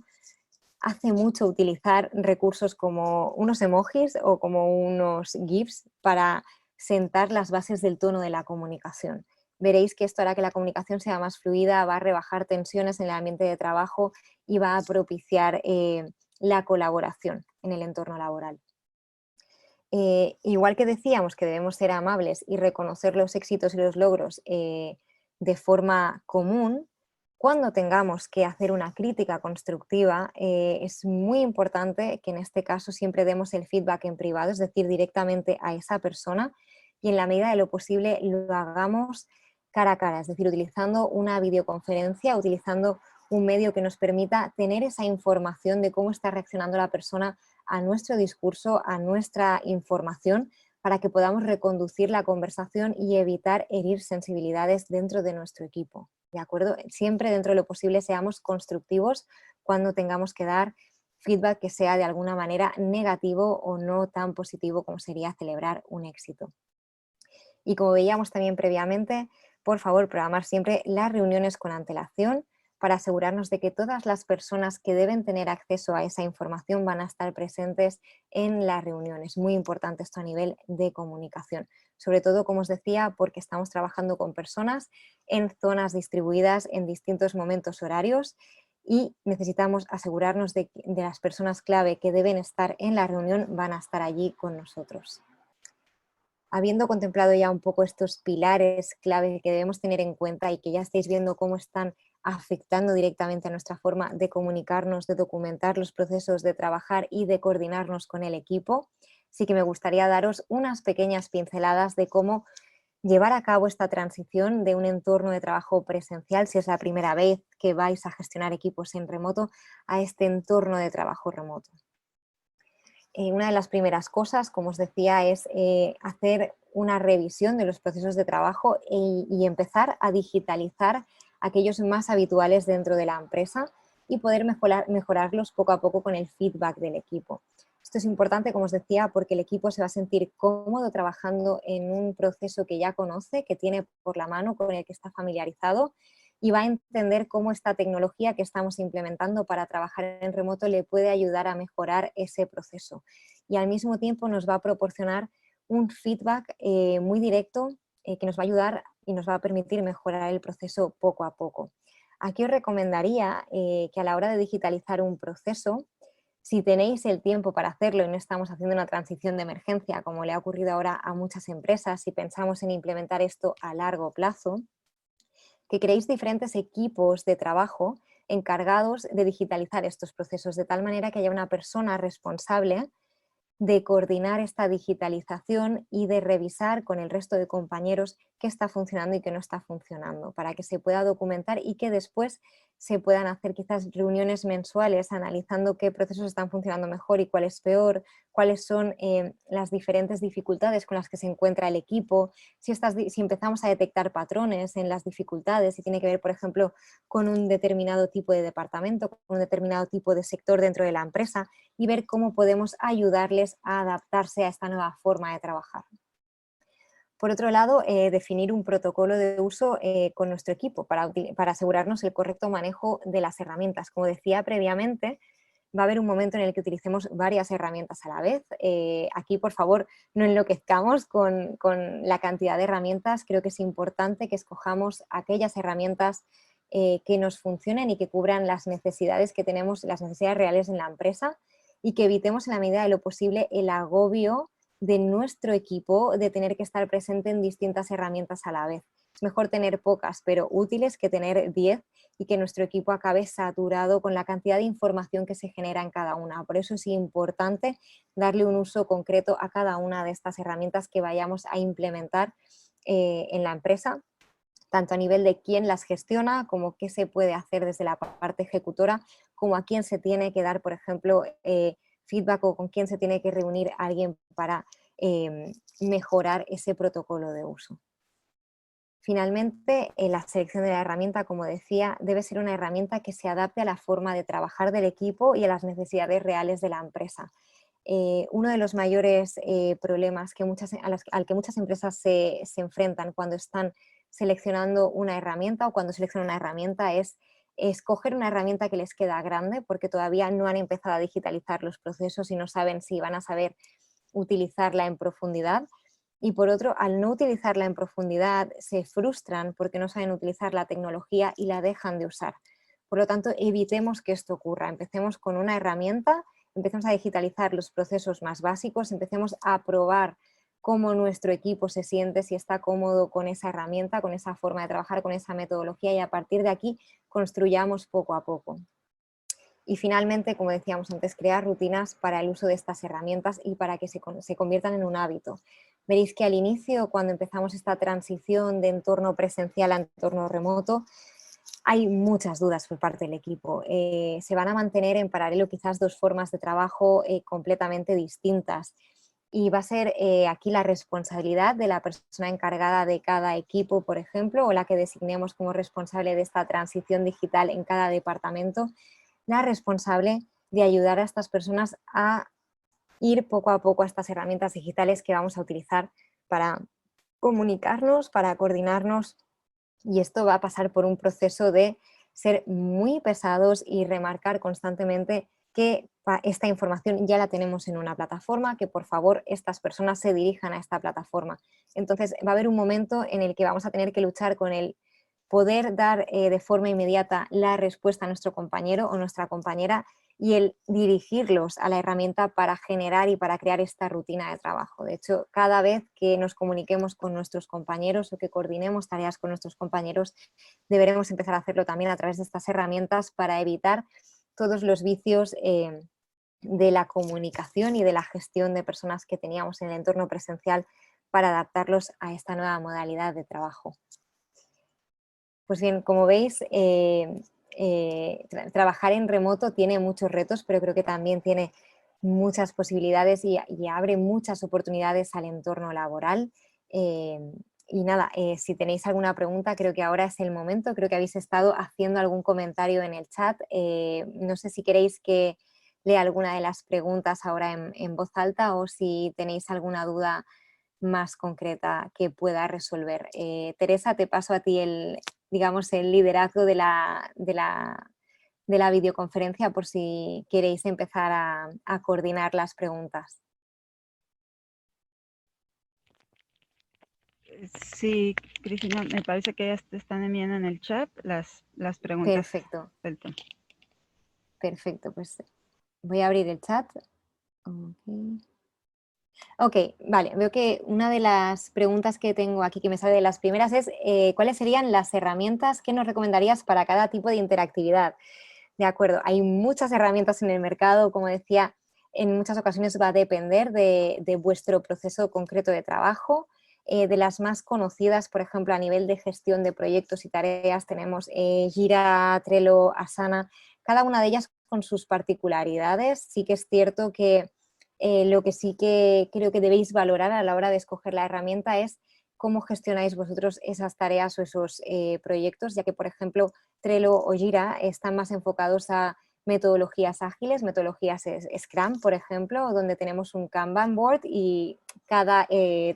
S2: hace mucho utilizar recursos como unos emojis o como unos GIFs para sentar las bases del tono de la comunicación. Veréis que esto hará que la comunicación sea más fluida, va a rebajar tensiones en el ambiente de trabajo y va a propiciar la colaboración en el entorno laboral. Igual que decíamos que debemos ser amables y reconocer los éxitos y los logros de forma común, cuando tengamos que hacer una crítica constructiva, es muy importante que en este caso siempre demos el feedback en privado, es decir, directamente a esa persona, y en la medida de lo posible lo hagamos cara a cara, es decir, utilizando una videoconferencia, utilizando un medio que nos permita tener esa información de cómo está reaccionando la persona a nuestro discurso, a nuestra información, para que podamos reconducir la conversación y evitar herir sensibilidades dentro de nuestro equipo. ¿De acuerdo? Siempre dentro de lo posible seamos constructivos cuando tengamos que dar feedback que sea de alguna manera negativo o no tan positivo como sería celebrar un éxito. Y como veíamos también previamente, por favor, programar siempre las reuniones con antelación para asegurarnos de que todas las personas que deben tener acceso a esa información van a estar presentes en la reunión. Es muy importante esto a nivel de comunicación. Sobre todo, como os decía, porque estamos trabajando con personas en zonas distribuidas en distintos momentos horarios y necesitamos asegurarnos de que las personas clave que deben estar en la reunión van a estar allí con nosotros. Habiendo contemplado ya un poco estos pilares clave que debemos tener en cuenta y que ya estáis viendo cómo están afectando directamente a nuestra forma de comunicarnos, de documentar los procesos, de trabajar y de coordinarnos con el equipo, sí que me gustaría daros unas pequeñas pinceladas de cómo llevar a cabo esta transición de un entorno de trabajo presencial, si es la primera vez que vais a gestionar equipos en remoto, a este entorno de trabajo remoto. Una de las primeras cosas, como os decía, es hacer una revisión de los procesos de trabajo y empezar a digitalizar aquellos más habituales dentro de la empresa y poder mejorarlos poco a poco con el feedback del equipo. Esto es importante, como os decía, porque el equipo se va a sentir cómodo trabajando en un proceso que ya conoce, que tiene por la mano, con el que está familiarizado, y va a entender cómo esta tecnología que estamos implementando para trabajar en remoto le puede ayudar a mejorar ese proceso. Y al mismo tiempo nos va a proporcionar un feedback muy directo que nos va a ayudar y nos va a permitir mejorar el proceso poco a poco. Aquí os recomendaría que a la hora de digitalizar un proceso, si tenéis el tiempo para hacerlo y no estamos haciendo una transición de emergencia como le ha ocurrido ahora a muchas empresas, si pensamos en implementar esto a largo plazo, que creéis diferentes equipos de trabajo encargados de digitalizar estos procesos, de tal manera que haya una persona responsable de coordinar esta digitalización y de revisar con el resto de compañeros qué está funcionando y qué no está funcionando, para que se pueda documentar y que después se puedan hacer quizás reuniones mensuales analizando qué procesos están funcionando mejor y cuáles peor, cuáles son las diferentes dificultades con las que se encuentra el equipo, si empezamos a detectar patrones en las dificultades, si tiene que ver, por ejemplo, con un determinado tipo de departamento, con un determinado tipo de sector dentro de la empresa, y ver cómo podemos ayudarles a adaptarse a esta nueva forma de trabajar. Por otro lado, definir un protocolo de uso con nuestro equipo para asegurarnos el correcto manejo de las herramientas. Como decía previamente, va a haber un momento en el que utilicemos varias herramientas a la vez. Aquí, por favor, no enloquezcamos con la cantidad de herramientas. Creo que es importante que escojamos aquellas herramientas que nos funcionen y que cubran las necesidades que tenemos, las necesidades reales en la empresa, y que evitemos en la medida de lo posible el agobio de nuestro equipo de tener que estar presente en distintas herramientas a la vez. Es mejor tener pocas pero útiles que tener 10 y que nuestro equipo acabe saturado con la cantidad de información que se genera en cada una. Por eso es importante darle un uso concreto a cada una de estas herramientas que vayamos a implementar en la empresa, tanto a nivel de quién las gestiona, como qué se puede hacer desde la parte ejecutora, como a quién se tiene que dar, por ejemplo, feedback, o con quién se tiene que reunir alguien para mejorar ese protocolo de uso. Finalmente, la selección de la herramienta, como decía, debe ser una herramienta que se adapte a la forma de trabajar del equipo y a las necesidades reales de la empresa. Uno de los mayores problemas al que muchas empresas se enfrentan cuando están seleccionando una herramienta o cuando seleccionan una herramienta es escoger una herramienta que les queda grande, porque todavía no han empezado a digitalizar los procesos y no saben si van a saber utilizarla en profundidad. Y por otro, al no utilizarla en profundidad, se frustran porque no saben utilizar la tecnología y la dejan de usar. Por lo tanto, evitemos que esto ocurra. Empecemos con una herramienta, empecemos a digitalizar los procesos más básicos, empecemos a probar cómo nuestro equipo se siente, si está cómodo con esa herramienta, con esa forma de trabajar, con esa metodología, y a partir de aquí construyamos poco a poco. Y finalmente, como decíamos antes, crear rutinas para el uso de estas herramientas y para que se conviertan en un hábito. Veréis que al inicio, cuando empezamos esta transición de entorno presencial a entorno remoto, hay muchas dudas por parte del equipo. Se van a mantener en paralelo quizás dos formas de trabajo completamente distintas. Y va a ser aquí la responsabilidad de la persona encargada de cada equipo, por ejemplo, o la que designemos como responsable de esta transición digital en cada departamento, la responsable de ayudar a estas personas a ir poco a poco a estas herramientas digitales que vamos a utilizar para comunicarnos, para coordinarnos, y esto va a pasar por un proceso de ser muy pesados y remarcar constantemente que esta información ya la tenemos en una plataforma, que por favor estas personas se dirijan a esta plataforma. Entonces va a haber un momento en el que vamos a tener que luchar con el poder dar de forma inmediata la respuesta a nuestro compañero o nuestra compañera, y el dirigirlos a la herramienta para generar y para crear esta rutina de trabajo. De hecho, cada vez que nos comuniquemos con nuestros compañeros o que coordinemos tareas con nuestros compañeros, deberemos empezar a hacerlo también a través de estas herramientas para evitar todos los vicios de la comunicación y de la gestión de personas que teníamos en el entorno presencial, para adaptarlos a esta nueva modalidad de trabajo. Pues bien, como veis, trabajar en remoto tiene muchos retos, pero creo que también tiene muchas posibilidades y abre muchas oportunidades al entorno laboral. Y nada, si tenéis alguna pregunta, creo que ahora es el momento. Creo que habéis estado haciendo algún comentario en el chat. No sé si queréis que lea alguna de las preguntas ahora en voz alta, o si tenéis alguna duda más concreta que pueda resolver. Teresa, te paso a ti el liderazgo de la videoconferencia, por si queréis empezar a coordinar las preguntas.
S1: Sí, Cristina, me parece que ya te están enviando en el chat las preguntas.
S2: Perfecto. Perfecto, pues voy a abrir el chat. Ok, vale, veo que una de las preguntas que tengo aquí, que me sale de las primeras, es ¿cuáles serían las herramientas que nos recomendarías para cada tipo de interactividad? De acuerdo, hay muchas herramientas en el mercado, como decía, en muchas ocasiones va a depender de vuestro proceso concreto de trabajo. De las más conocidas, por ejemplo, a nivel de gestión de proyectos y tareas, tenemos Jira, Trello, Asana, cada una de ellas con sus particularidades. Sí que es cierto que lo que sí que creo que debéis valorar a la hora de escoger la herramienta es cómo gestionáis vosotros esas tareas o esos proyectos, ya que, por ejemplo, Trello o Jira están más enfocados a metodologías ágiles, metodologías Scrum, por ejemplo, donde tenemos un Kanban board y cada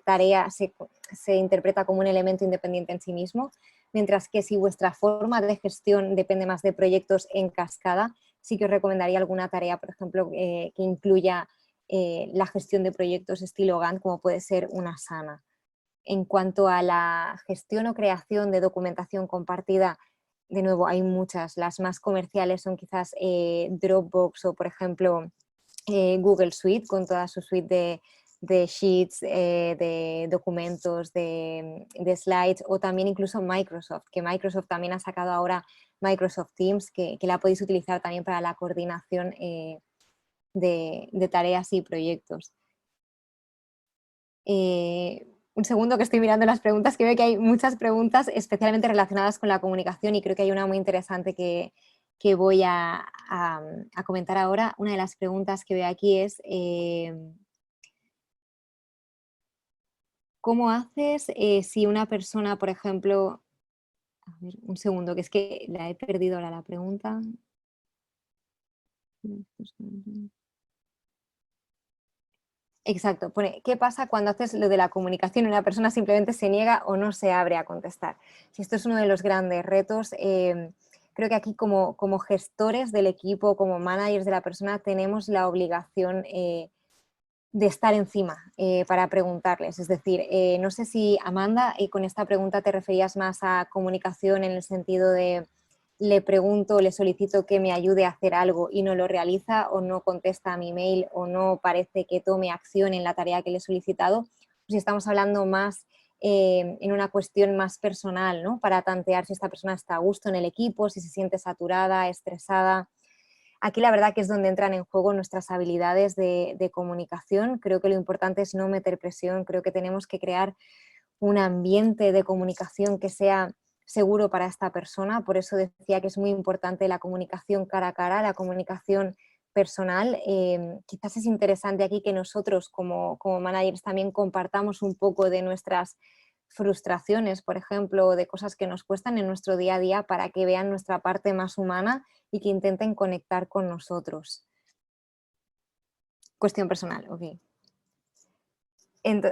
S2: tarea se interpreta como un elemento independiente en sí mismo, mientras que si vuestra forma de gestión depende más de proyectos en cascada, sí que os recomendaría alguna tarea, por ejemplo, que incluya la gestión de proyectos estilo Gantt, como puede ser una Asana. En cuanto a la gestión o creación de documentación compartida, de nuevo, hay muchas. Las más comerciales son quizás Dropbox o, por ejemplo, Google Suite, con toda su suite de sheets, de documentos, de slides, o también incluso Microsoft, que Microsoft también ha sacado ahora Microsoft Teams, que la podéis utilizar también para la coordinación de tareas y proyectos. Un segundo, que estoy mirando las preguntas, que veo que hay muchas preguntas especialmente relacionadas con la comunicación, y creo que hay una muy interesante que voy a comentar ahora. Una de las preguntas que veo aquí es ¿cómo haces si una persona, por ejemplo... A ver, un segundo, que es que la he perdido ahora la pregunta. Exacto, pone, ¿qué pasa cuando haces lo de la comunicación y una persona simplemente se niega o no se abre a contestar? Si esto es uno de los grandes retos, creo que aquí como gestores del equipo, como managers de la persona, tenemos la obligación de estar encima para preguntarles. Es decir, no sé si, Amanda, con esta pregunta te referías más a comunicación en el sentido de le pregunto, le solicito que me ayude a hacer algo y no lo realiza, o no contesta a mi mail, o no parece que tome acción en la tarea que le he solicitado. Si estamos hablando más en una cuestión más personal, ¿no? Para tantear si esta persona está a gusto en el equipo, si se siente saturada, estresada. Aquí la verdad que es donde entran en juego nuestras habilidades de comunicación. Creo que lo importante es no meter presión, creo que tenemos que crear un ambiente de comunicación que sea seguro para esta persona. Por eso decía que es muy importante la comunicación cara a cara, la comunicación personal. Quizás es interesante aquí que nosotros como managers también compartamos un poco de nuestras frustraciones, por ejemplo, de cosas que nos cuestan en nuestro día a día, para que vean nuestra parte más humana y que intenten conectar con nosotros. Cuestión personal, ok.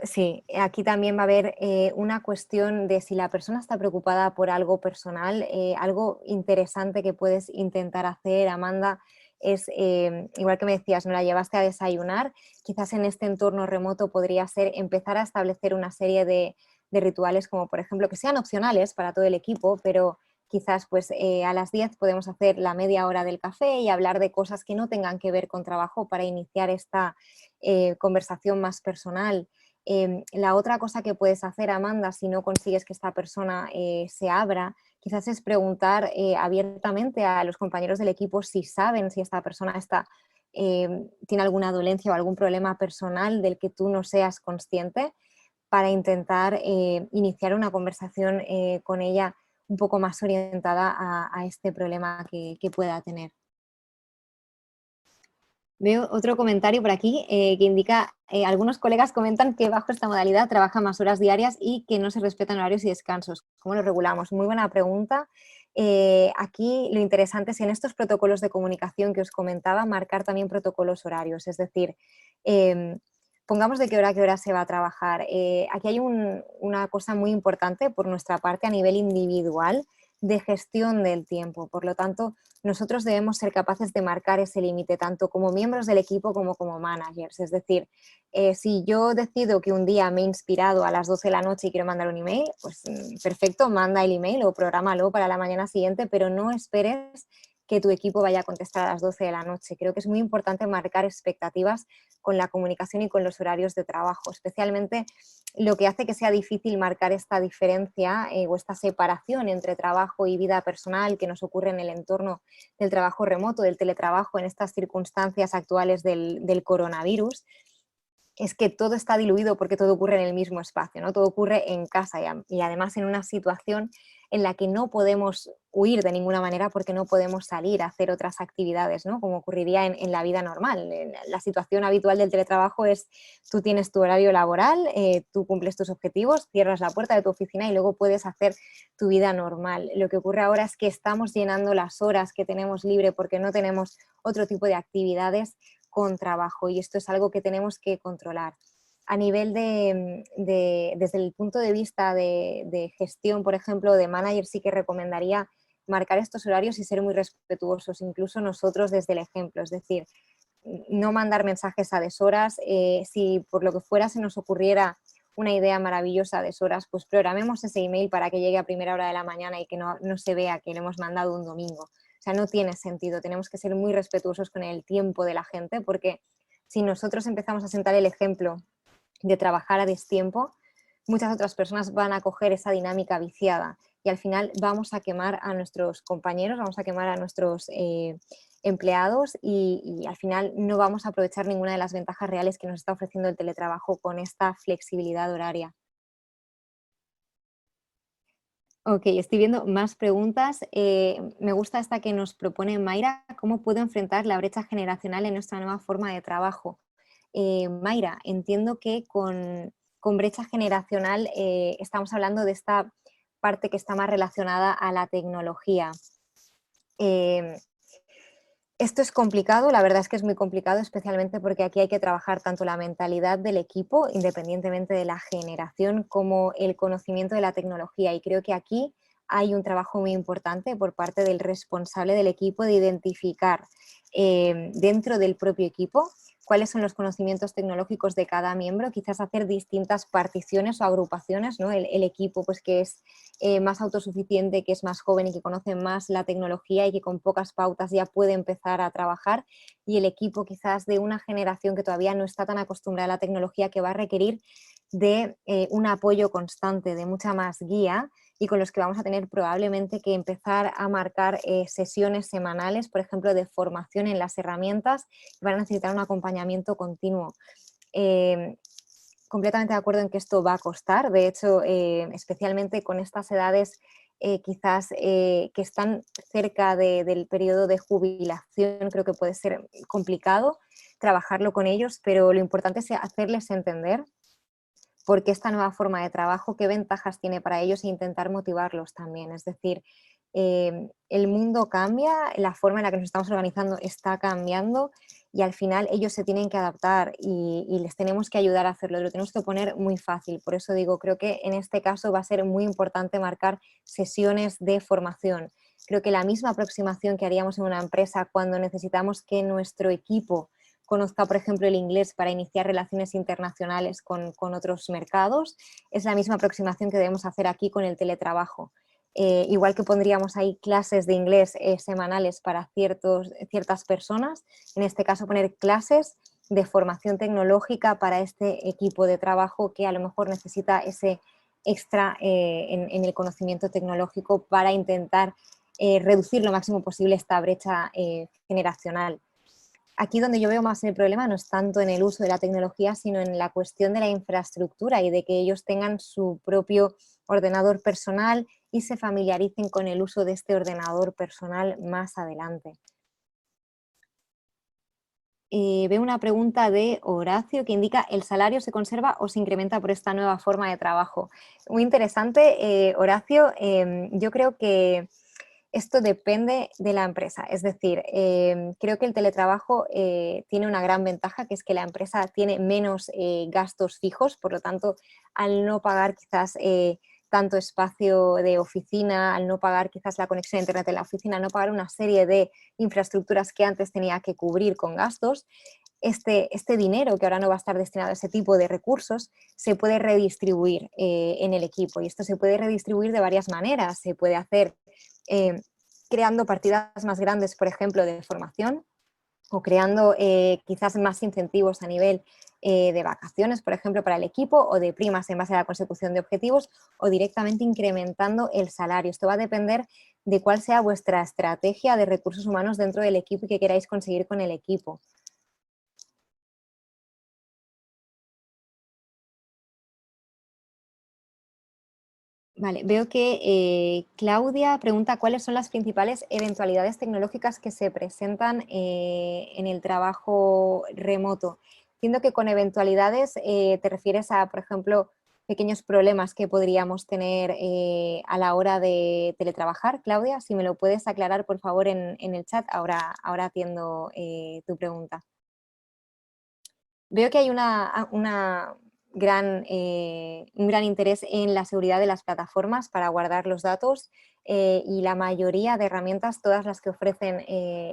S2: Sí, aquí también va a haber una cuestión de si la persona está preocupada por algo personal. Algo interesante que puedes intentar hacer, Amanda, es, igual que me decías, no la llevaste a desayunar, quizás en este entorno remoto podría ser empezar a establecer una serie de rituales, como por ejemplo que sean opcionales para todo el equipo, pero quizás pues a las 10 podemos hacer la media hora del café y hablar de cosas que no tengan que ver con trabajo, para iniciar esta conversación más personal. La otra cosa que puedes hacer, Amanda, si no consigues que esta persona se abra, quizás es preguntar abiertamente a los compañeros del equipo si saben si esta persona tiene alguna dolencia o algún problema personal del que tú no seas consciente, para intentar iniciar una conversación con ella un poco más orientada a este problema que pueda tener. Veo otro comentario por aquí que indica, algunos colegas comentan que bajo esta modalidad trabajan más horas diarias y que no se respetan horarios y descansos. ¿Cómo lo regulamos? Muy buena pregunta. Aquí lo interesante es, en estos protocolos de comunicación que os comentaba, marcar también protocolos horarios. Es decir, pongamos de qué hora a qué hora se va a trabajar. Aquí hay una cosa muy importante por nuestra parte a nivel individual de gestión del tiempo. Por lo tanto, nosotros debemos ser capaces de marcar ese límite, tanto como miembros del equipo como managers. Es decir, si yo decido que un día me he inspirado a las 12 de la noche y quiero mandar un email, pues perfecto, manda el email o prográmalo para la mañana siguiente, pero no esperes que tu equipo vaya a contestar a las 12 de la noche. Creo que es muy importante marcar expectativas con la comunicación y con los horarios de trabajo, especialmente lo que hace que sea difícil marcar esta diferencia o esta separación entre trabajo y vida personal que nos ocurre en el entorno del trabajo remoto, del teletrabajo, en estas circunstancias actuales del coronavirus, es que todo está diluido porque todo ocurre en el mismo espacio, ¿no? Todo ocurre en casa y además en una situación en la que no podemos huir de ninguna manera, porque no podemos salir a hacer otras actividades, ¿no? Como ocurriría en la vida normal. La situación habitual del teletrabajo es: tú tienes tu horario laboral, tú cumples tus objetivos, cierras la puerta de tu oficina y luego puedes hacer tu vida normal. Lo que ocurre ahora es que estamos llenando las horas que tenemos libre porque no tenemos otro tipo de actividades con trabajo, y esto es algo que tenemos que controlar. A nivel desde el punto de vista de gestión, por ejemplo, de manager, sí que recomendaría marcar estos horarios y ser muy respetuosos, incluso nosotros desde el ejemplo, es decir, no mandar mensajes a deshoras. Si por lo que fuera se nos ocurriera una idea maravillosa a deshoras, pues programemos ese email para que llegue a primera hora de la mañana y que no se vea que lo hemos mandado un domingo. O sea, no tiene sentido, tenemos que ser muy respetuosos con el tiempo de la gente, porque si nosotros empezamos a sentar el ejemplo de trabajar a destiempo, muchas otras personas van a coger esa dinámica viciada y al final vamos a quemar a nuestros compañeros, vamos a quemar a nuestros empleados y al final no vamos a aprovechar ninguna de las ventajas reales que nos está ofreciendo el teletrabajo con esta flexibilidad horaria. Ok, estoy viendo más preguntas. Me gusta esta que nos propone Mayra: ¿cómo puedo enfrentar la brecha generacional en nuestra nueva forma de trabajo? Mayra, entiendo que con brecha generacional estamos hablando de esta parte que está más relacionada a la tecnología. Esto es complicado, la verdad es que es muy complicado, especialmente porque aquí hay que trabajar tanto la mentalidad del equipo, independientemente de la generación, como el conocimiento de la tecnología. Y creo que aquí hay un trabajo muy importante por parte del responsable del equipo de identificar dentro del propio equipo cuáles son los conocimientos tecnológicos de cada miembro, quizás hacer distintas particiones o agrupaciones, ¿no? El equipo pues, que es más autosuficiente, que es más joven y que conoce más la tecnología y que con pocas pautas ya puede empezar a trabajar, y el equipo quizás de una generación que todavía no está tan acostumbrada a la tecnología, que va a requerir de un apoyo constante, de mucha más guía, y con los que vamos a tener probablemente que empezar a marcar sesiones semanales, por ejemplo, de formación en las herramientas, y van a necesitar un acompañamiento continuo. Completamente de acuerdo en que esto va a costar, de hecho, especialmente con estas edades quizás que están cerca del periodo de jubilación, creo que puede ser complicado trabajarlo con ellos, pero lo importante es hacerles entender por qué esta nueva forma de trabajo, qué ventajas tiene para ellos e intentar motivarlos también. Es decir, el mundo cambia, la forma en la que nos estamos organizando está cambiando y al final ellos se tienen que adaptar y les tenemos que ayudar a hacerlo, lo tenemos que poner muy fácil. Por eso digo, creo que en este caso va a ser muy importante marcar sesiones de formación. Creo que la misma aproximación que haríamos en una empresa cuando necesitamos que nuestro equipo conozca, por ejemplo, el inglés para iniciar relaciones internacionales con otros mercados, es la misma aproximación que debemos hacer aquí con el teletrabajo. Igual que pondríamos ahí clases de inglés semanales para ciertas personas, en este caso poner clases de formación tecnológica para este equipo de trabajo que a lo mejor necesita ese extra en el conocimiento tecnológico para intentar reducir lo máximo posible esta brecha generacional. Aquí donde yo veo más el problema no es tanto en el uso de la tecnología, sino en la cuestión de la infraestructura y de que ellos tengan su propio ordenador personal y se familiaricen con el uso de este ordenador personal más adelante. Veo una pregunta de Horacio que indica: ¿el salario se conserva o se incrementa por esta nueva forma de trabajo? Muy interesante, Horacio. Yo creo que esto depende de la empresa, es decir, creo que el teletrabajo tiene una gran ventaja, que es que la empresa tiene menos gastos fijos, por lo tanto, al no pagar quizás tanto espacio de oficina, al no pagar quizás la conexión a internet en la oficina, al no pagar una serie de infraestructuras que antes tenía que cubrir con gastos, este dinero que ahora no va a estar destinado a ese tipo de recursos se puede redistribuir en el equipo, y esto se puede redistribuir de varias maneras. Se puede hacer creando partidas más grandes, por ejemplo, de formación, o creando quizás más incentivos a nivel de vacaciones, por ejemplo, para el equipo, o de primas en base a la consecución de objetivos, o directamente incrementando el salario. Esto va a depender de cuál sea vuestra estrategia de recursos humanos dentro del equipo y qué queráis conseguir con el equipo. Vale, veo que Claudia pregunta cuáles son las principales eventualidades tecnológicas que se presentan en el trabajo remoto. Entiendo que con eventualidades te refieres a, por ejemplo, pequeños problemas que podríamos tener a la hora de teletrabajar. Claudia, si me lo puedes aclarar, por favor, en el chat, ahora atiendo tu pregunta. Veo que hay una un gran interés en la seguridad de las plataformas para guardar los datos y la mayoría de herramientas, todas las que ofrecen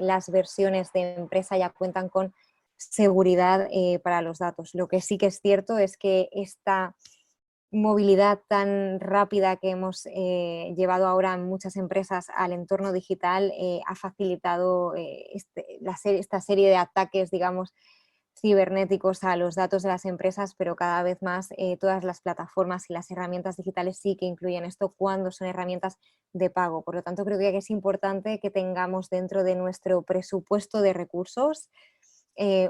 S2: las versiones de empresa ya cuentan con seguridad para los datos. Lo que sí que es cierto es que esta movilidad tan rápida que hemos llevado ahora en muchas empresas al entorno digital ha facilitado esta serie de ataques, digamos, cibernéticos a los datos de las empresas, pero cada vez más todas las plataformas y las herramientas digitales sí que incluyen esto cuando son herramientas de pago. Por lo tanto, creo que es importante que tengamos dentro de nuestro presupuesto de recursos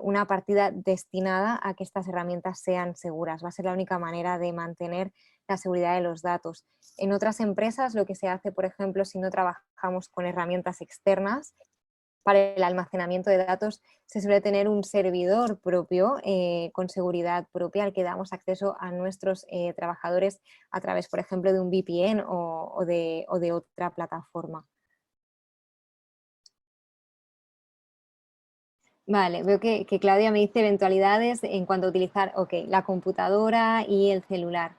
S2: una partida destinada a que estas herramientas sean seguras. Va a ser la única manera de mantener la seguridad de los datos. En otras empresas lo que se hace, por ejemplo, si no trabajamos con herramientas externas, para el almacenamiento de datos se suele tener un servidor propio con seguridad propia al que damos acceso a nuestros trabajadores a través, por ejemplo, de un VPN o de otra plataforma. Vale, veo que Claudia me dice eventualidades en cuanto a utilizar, la computadora y el celular.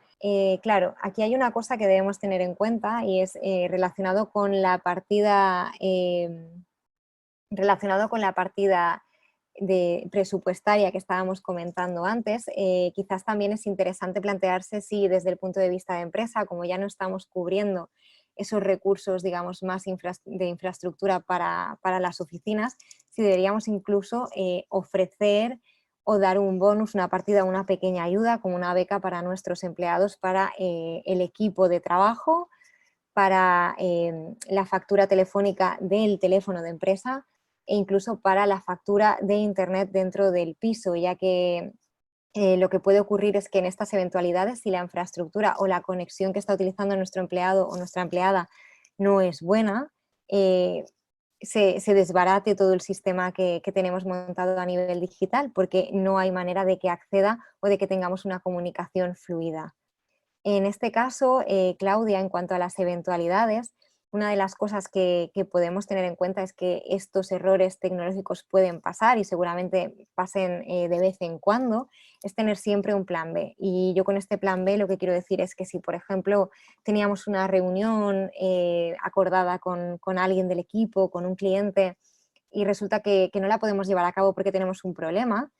S2: Claro, aquí hay una cosa que debemos tener en cuenta y es relacionado con la partida presupuestaria que estábamos comentando antes. Quizás también es interesante plantearse si desde el punto de vista de empresa, como ya no estamos cubriendo esos recursos, digamos, más de infraestructura para las oficinas, si deberíamos incluso ofrecer o dar un bonus, una partida, una pequeña ayuda como una beca para nuestros empleados, para el equipo de trabajo, para la factura telefónica del teléfono de empresa e incluso para la factura de internet dentro del piso, ya que lo que puede ocurrir es que en estas eventualidades, si la infraestructura o la conexión que está utilizando nuestro empleado o nuestra empleada no es buena, se desbarate todo el sistema que tenemos montado a nivel digital, porque no hay manera de que acceda o de que tengamos una comunicación fluida. En este caso, Claudia, en cuanto a las eventualidades, una de las cosas que podemos tener en cuenta es que estos errores tecnológicos pueden pasar y seguramente pasen de vez en cuando, es tener siempre un plan B. Y yo con este plan B lo que quiero decir es que si, por ejemplo, teníamos una reunión acordada con alguien del equipo, con un cliente, y resulta que no la podemos llevar a cabo porque tenemos un problema,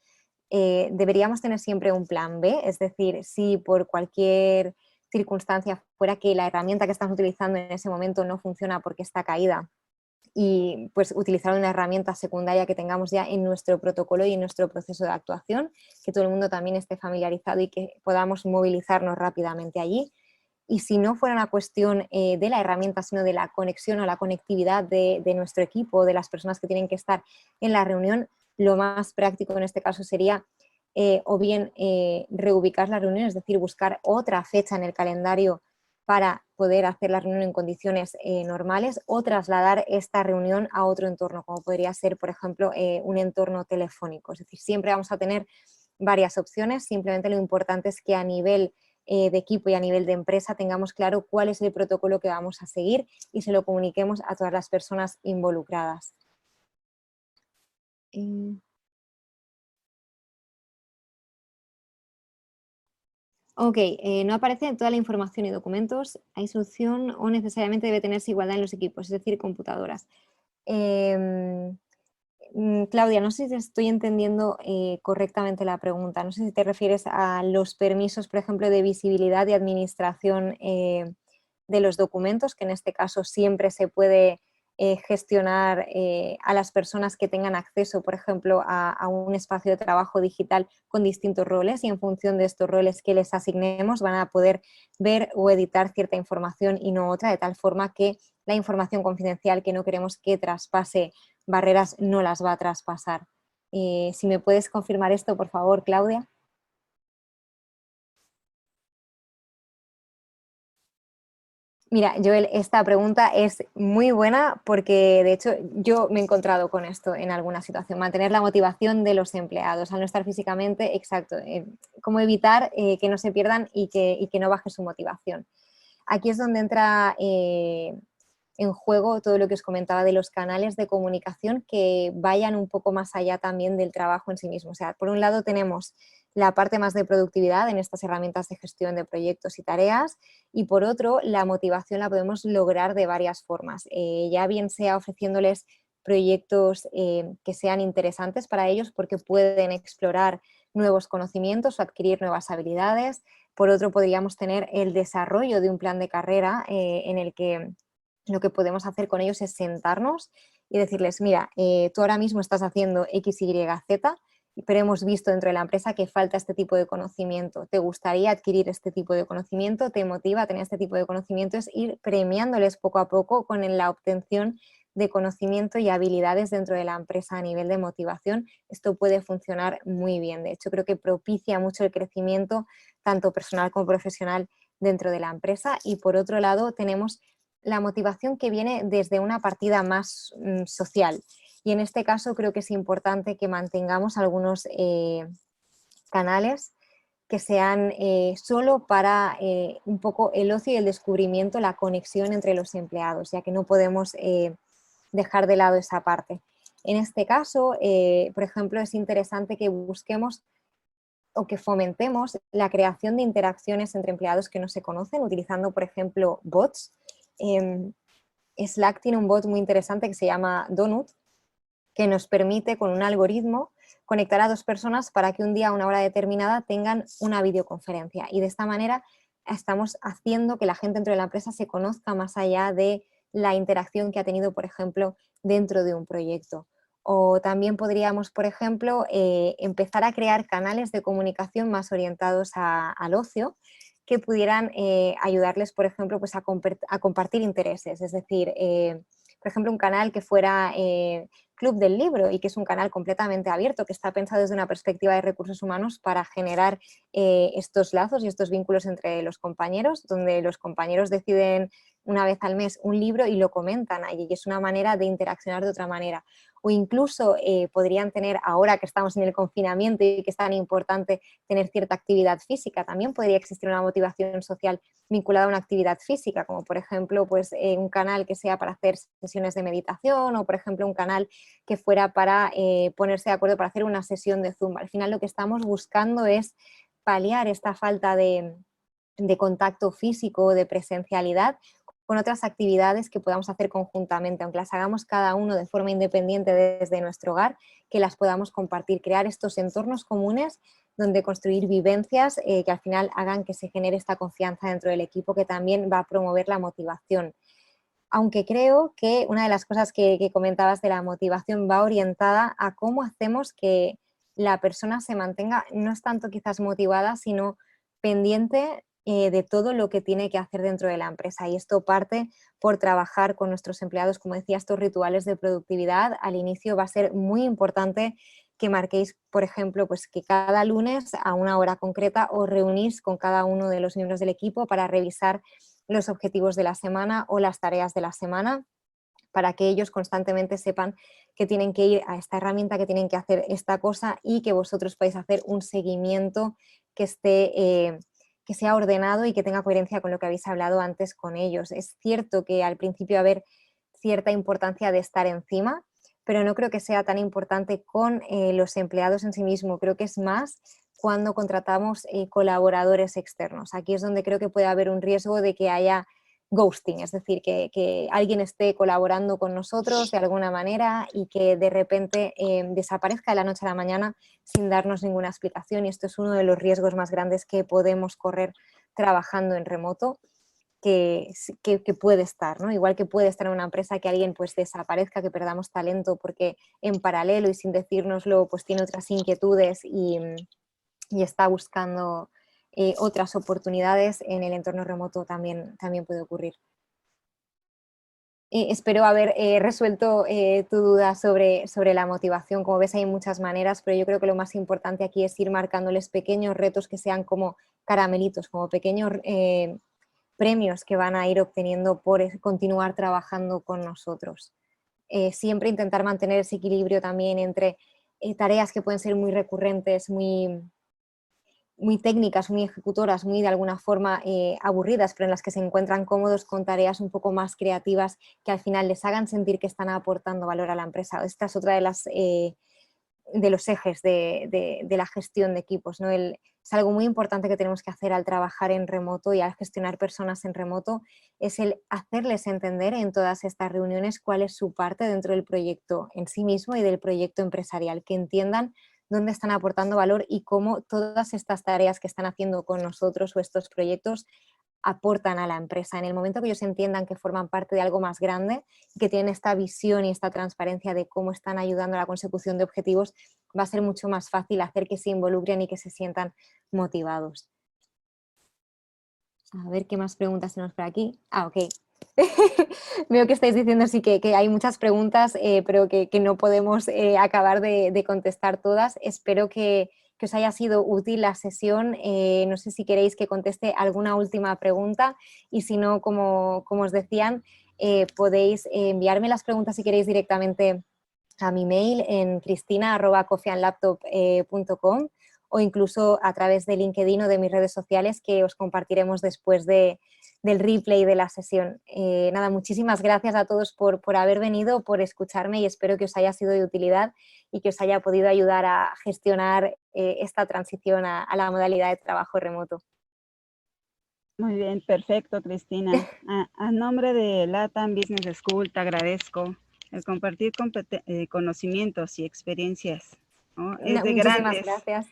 S2: deberíamos tener siempre un plan B, es decir, si por cualquier circunstancia fuera que la herramienta que estamos utilizando en ese momento no funciona porque está caída y pues utilizar una herramienta secundaria que tengamos ya en nuestro protocolo y en nuestro proceso de actuación, que todo el mundo también esté familiarizado y que podamos movilizarnos rápidamente allí. Y si no fuera una cuestión de la herramienta, sino de la conexión o la conectividad de nuestro equipo, de las personas que tienen que estar en la reunión, lo más práctico en este caso sería o bien reubicar la reunión, es decir, buscar otra fecha en el calendario para poder hacer la reunión en condiciones normales, o trasladar esta reunión a otro entorno, como podría ser, por ejemplo, un entorno telefónico. Es decir, siempre vamos a tener varias opciones, simplemente lo importante es que a nivel de equipo y a nivel de empresa tengamos claro cuál es el protocolo que vamos a seguir y se lo comuniquemos a todas las personas involucradas. Ok, no aparece toda la información y documentos, hay solución o necesariamente debe tenerse igualdad en los equipos, es decir, computadoras. Claudia, no sé si estoy entendiendo correctamente la pregunta, no sé si te refieres a los permisos, por ejemplo, de visibilidad y administración de los documentos, que en este caso siempre se puede gestionar a las personas que tengan acceso, por ejemplo, a un espacio de trabajo digital con distintos roles, y en función de estos roles que les asignemos van a poder ver o editar cierta información y no otra, de tal forma que la información confidencial que no queremos que traspase barreras no las va a traspasar. Si me puedes confirmar esto, por favor, Claudia. Mira, Joel, esta pregunta es muy buena porque, de hecho, yo me he encontrado con esto en alguna situación. Mantener la motivación de los empleados al no estar físicamente, exacto. Cómo evitar que no se pierdan y que no baje su motivación. Aquí es donde entra en juego todo lo que os comentaba de los canales de comunicación que vayan un poco más allá también del trabajo en sí mismo. O sea, por un lado tenemos la parte más de productividad en estas herramientas de gestión de proyectos y tareas, y por otro, la motivación la podemos lograr de varias formas, ya bien sea ofreciéndoles proyectos que sean interesantes para ellos porque pueden explorar nuevos conocimientos o adquirir nuevas habilidades. Por otro, podríamos tener el desarrollo de un plan de carrera en el que lo que podemos hacer con ellos es sentarnos y decirles, mira, tú ahora mismo estás haciendo X, Y, Z, pero hemos visto dentro de la empresa que falta este tipo de conocimiento. ¿Te gustaría adquirir este tipo de conocimiento? ¿Te motiva a tener este tipo de conocimiento? Es ir premiándoles poco a poco con la obtención de conocimiento y habilidades dentro de la empresa a nivel de motivación. Esto puede funcionar muy bien. De hecho, creo que propicia mucho el crecimiento, tanto personal como profesional, dentro de la empresa. Y por otro lado, tenemos la motivación que viene desde una partida más social. Y en este caso creo que es importante que mantengamos algunos canales que sean solo para un poco el ocio y el descubrimiento, la conexión entre los empleados, ya que no podemos dejar de lado esa parte. En este caso, por ejemplo, es interesante que busquemos o que fomentemos la creación de interacciones entre empleados que no se conocen, utilizando, por ejemplo, bots. Slack tiene un bot muy interesante que se llama Donut, que nos permite con un algoritmo conectar a dos personas para que un día a una hora determinada tengan una videoconferencia. Y de esta manera estamos haciendo que la gente dentro de la empresa se conozca más allá de la interacción que ha tenido, por ejemplo, dentro de un proyecto. O también podríamos, por ejemplo, empezar a crear canales de comunicación más orientados al ocio, que pudieran ayudarles, por ejemplo, pues a compartir intereses. Es decir, por ejemplo, un canal que fuera Club del Libro y que es un canal completamente abierto, que está pensado desde una perspectiva de recursos humanos para generar estos lazos y estos vínculos entre los compañeros, donde los compañeros deciden una vez al mes un libro y lo comentan allí, y es una manera de interaccionar de otra manera. O incluso podrían tener, ahora que estamos en el confinamiento y que es tan importante tener cierta actividad física, también podría existir una motivación social vinculada a una actividad física, como por ejemplo pues, un canal que sea para hacer sesiones de meditación, o por ejemplo un canal que fuera para ponerse de acuerdo para hacer una sesión de Zumba. Al final lo que estamos buscando es paliar esta falta de contacto físico, de presencialidad, con otras actividades que podamos hacer conjuntamente, aunque las hagamos cada uno de forma independiente desde nuestro hogar, que las podamos compartir, crear estos entornos comunes donde construir vivencias que al final hagan que se genere esta confianza dentro del equipo, que también va a promover la motivación. Aunque creo que una de las cosas que comentabas de la motivación va orientada a cómo hacemos que la persona se mantenga, no es tanto quizás motivada, sino pendiente de todo lo que tiene que hacer dentro de la empresa. Y esto parte por trabajar con nuestros empleados, como decía, estos rituales de productividad. Al inicio va a ser muy importante que marquéis, por ejemplo, pues que cada lunes a una hora concreta os reunís con cada uno de los miembros del equipo para revisar los objetivos de la semana o las tareas de la semana, para que ellos constantemente sepan que tienen que ir a esta herramienta, que tienen que hacer esta cosa, y que vosotros podéis hacer un seguimiento que esté que sea ordenado y que tenga coherencia con lo que habéis hablado antes con ellos. Es cierto que al principio va a haber cierta importancia de estar encima, pero no creo que sea tan importante con los empleados en sí mismo. Creo que es más cuando contratamos colaboradores externos. Aquí es donde creo que puede haber un riesgo de que haya ghosting, es decir, que alguien esté colaborando con nosotros de alguna manera y que de repente desaparezca de la noche a la mañana sin darnos ninguna explicación, y esto es uno de los riesgos más grandes que podemos correr trabajando en remoto, que puede estar, ¿no? Igual que puede estar en una empresa que alguien pues desaparezca, que perdamos talento porque en paralelo y sin decírnoslo pues tiene otras inquietudes y está buscando otras oportunidades en el entorno remoto, también puede ocurrir. Espero haber resuelto tu duda sobre la motivación. Como ves, hay muchas maneras, pero yo creo que lo más importante aquí es ir marcándoles pequeños retos que sean como caramelitos, como pequeños premios que van a ir obteniendo por continuar trabajando con nosotros. Siempre intentar mantener ese equilibrio también entre tareas que pueden ser muy recurrentes, muy técnicas, muy ejecutoras, muy de alguna forma aburridas, pero en las que se encuentran cómodos, con tareas un poco más creativas que al final les hagan sentir que están aportando valor a la empresa. Esta es otra de las de los ejes de la gestión de equipos, ¿no? Es algo muy importante que tenemos que hacer al trabajar en remoto y al gestionar personas en remoto, es el hacerles entender en todas estas reuniones cuál es su parte dentro del proyecto en sí mismo y del proyecto empresarial, que entiendan dónde están aportando valor y cómo todas estas tareas que están haciendo con nosotros o estos proyectos aportan a la empresa. En el momento que ellos entiendan que forman parte de algo más grande, que tienen esta visión y esta transparencia de cómo están ayudando a la consecución de objetivos, va a ser mucho más fácil hacer que se involucren y que se sientan motivados. A ver qué más preguntas tenemos por aquí. Ok. Veo que estáis diciendo sí que hay muchas preguntas, pero que no podemos acabar de contestar todas. Espero que os haya sido útil la sesión. No sé si queréis que conteste alguna última pregunta y si no, como os decían, podéis enviarme las preguntas si queréis directamente a mi mail en cristina@coffeeandlaptop.com o incluso a través de LinkedIn o de mis redes sociales que os compartiremos después del replay de la sesión. Nada, muchísimas gracias a todos por haber venido, por escucharme y espero que os haya sido de utilidad y que os haya podido ayudar a gestionar esta transición a la modalidad de trabajo remoto.
S1: Muy bien, perfecto, Cristina. A nombre de LATAM Business School te agradezco el compartir conocimientos y experiencias, ¿no? Es de
S2: Muchísimas
S1: grandes,
S2: gracias.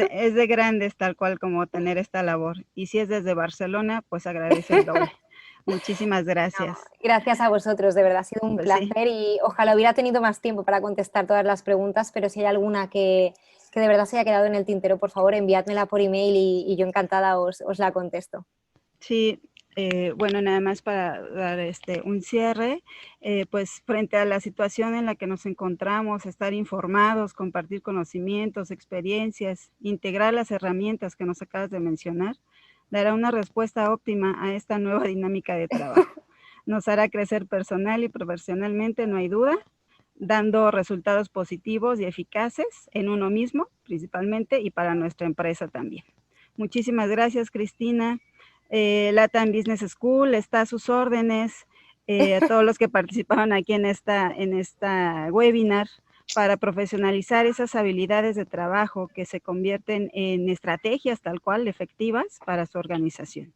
S1: es de grandes tal cual como tener esta labor. Y si es desde Barcelona, pues agradece el doble. Muchísimas gracias.
S2: No, gracias a vosotros, de verdad ha sido un
S1: Pues
S2: placer
S1: sí.
S2: y ojalá hubiera tenido más tiempo para contestar todas las preguntas, pero si hay alguna que de verdad se haya quedado en el tintero, por favor enviádmela por email y yo encantada os la contesto.
S1: Sí, bueno, nada más para dar un cierre, pues frente a la situación en la que nos encontramos, estar informados, compartir conocimientos, experiencias, integrar las herramientas que nos acabas de mencionar, dará una respuesta óptima a esta nueva dinámica de trabajo. Nos hará crecer personal y profesionalmente, no hay duda, dando resultados positivos y eficaces en uno mismo, principalmente, y para nuestra empresa también. Muchísimas gracias, Cristina. LATAM Business School está a sus órdenes, a todos los que participaron aquí en esta webinar para profesionalizar esas habilidades de trabajo que se convierten en estrategias tal cual efectivas para su organización.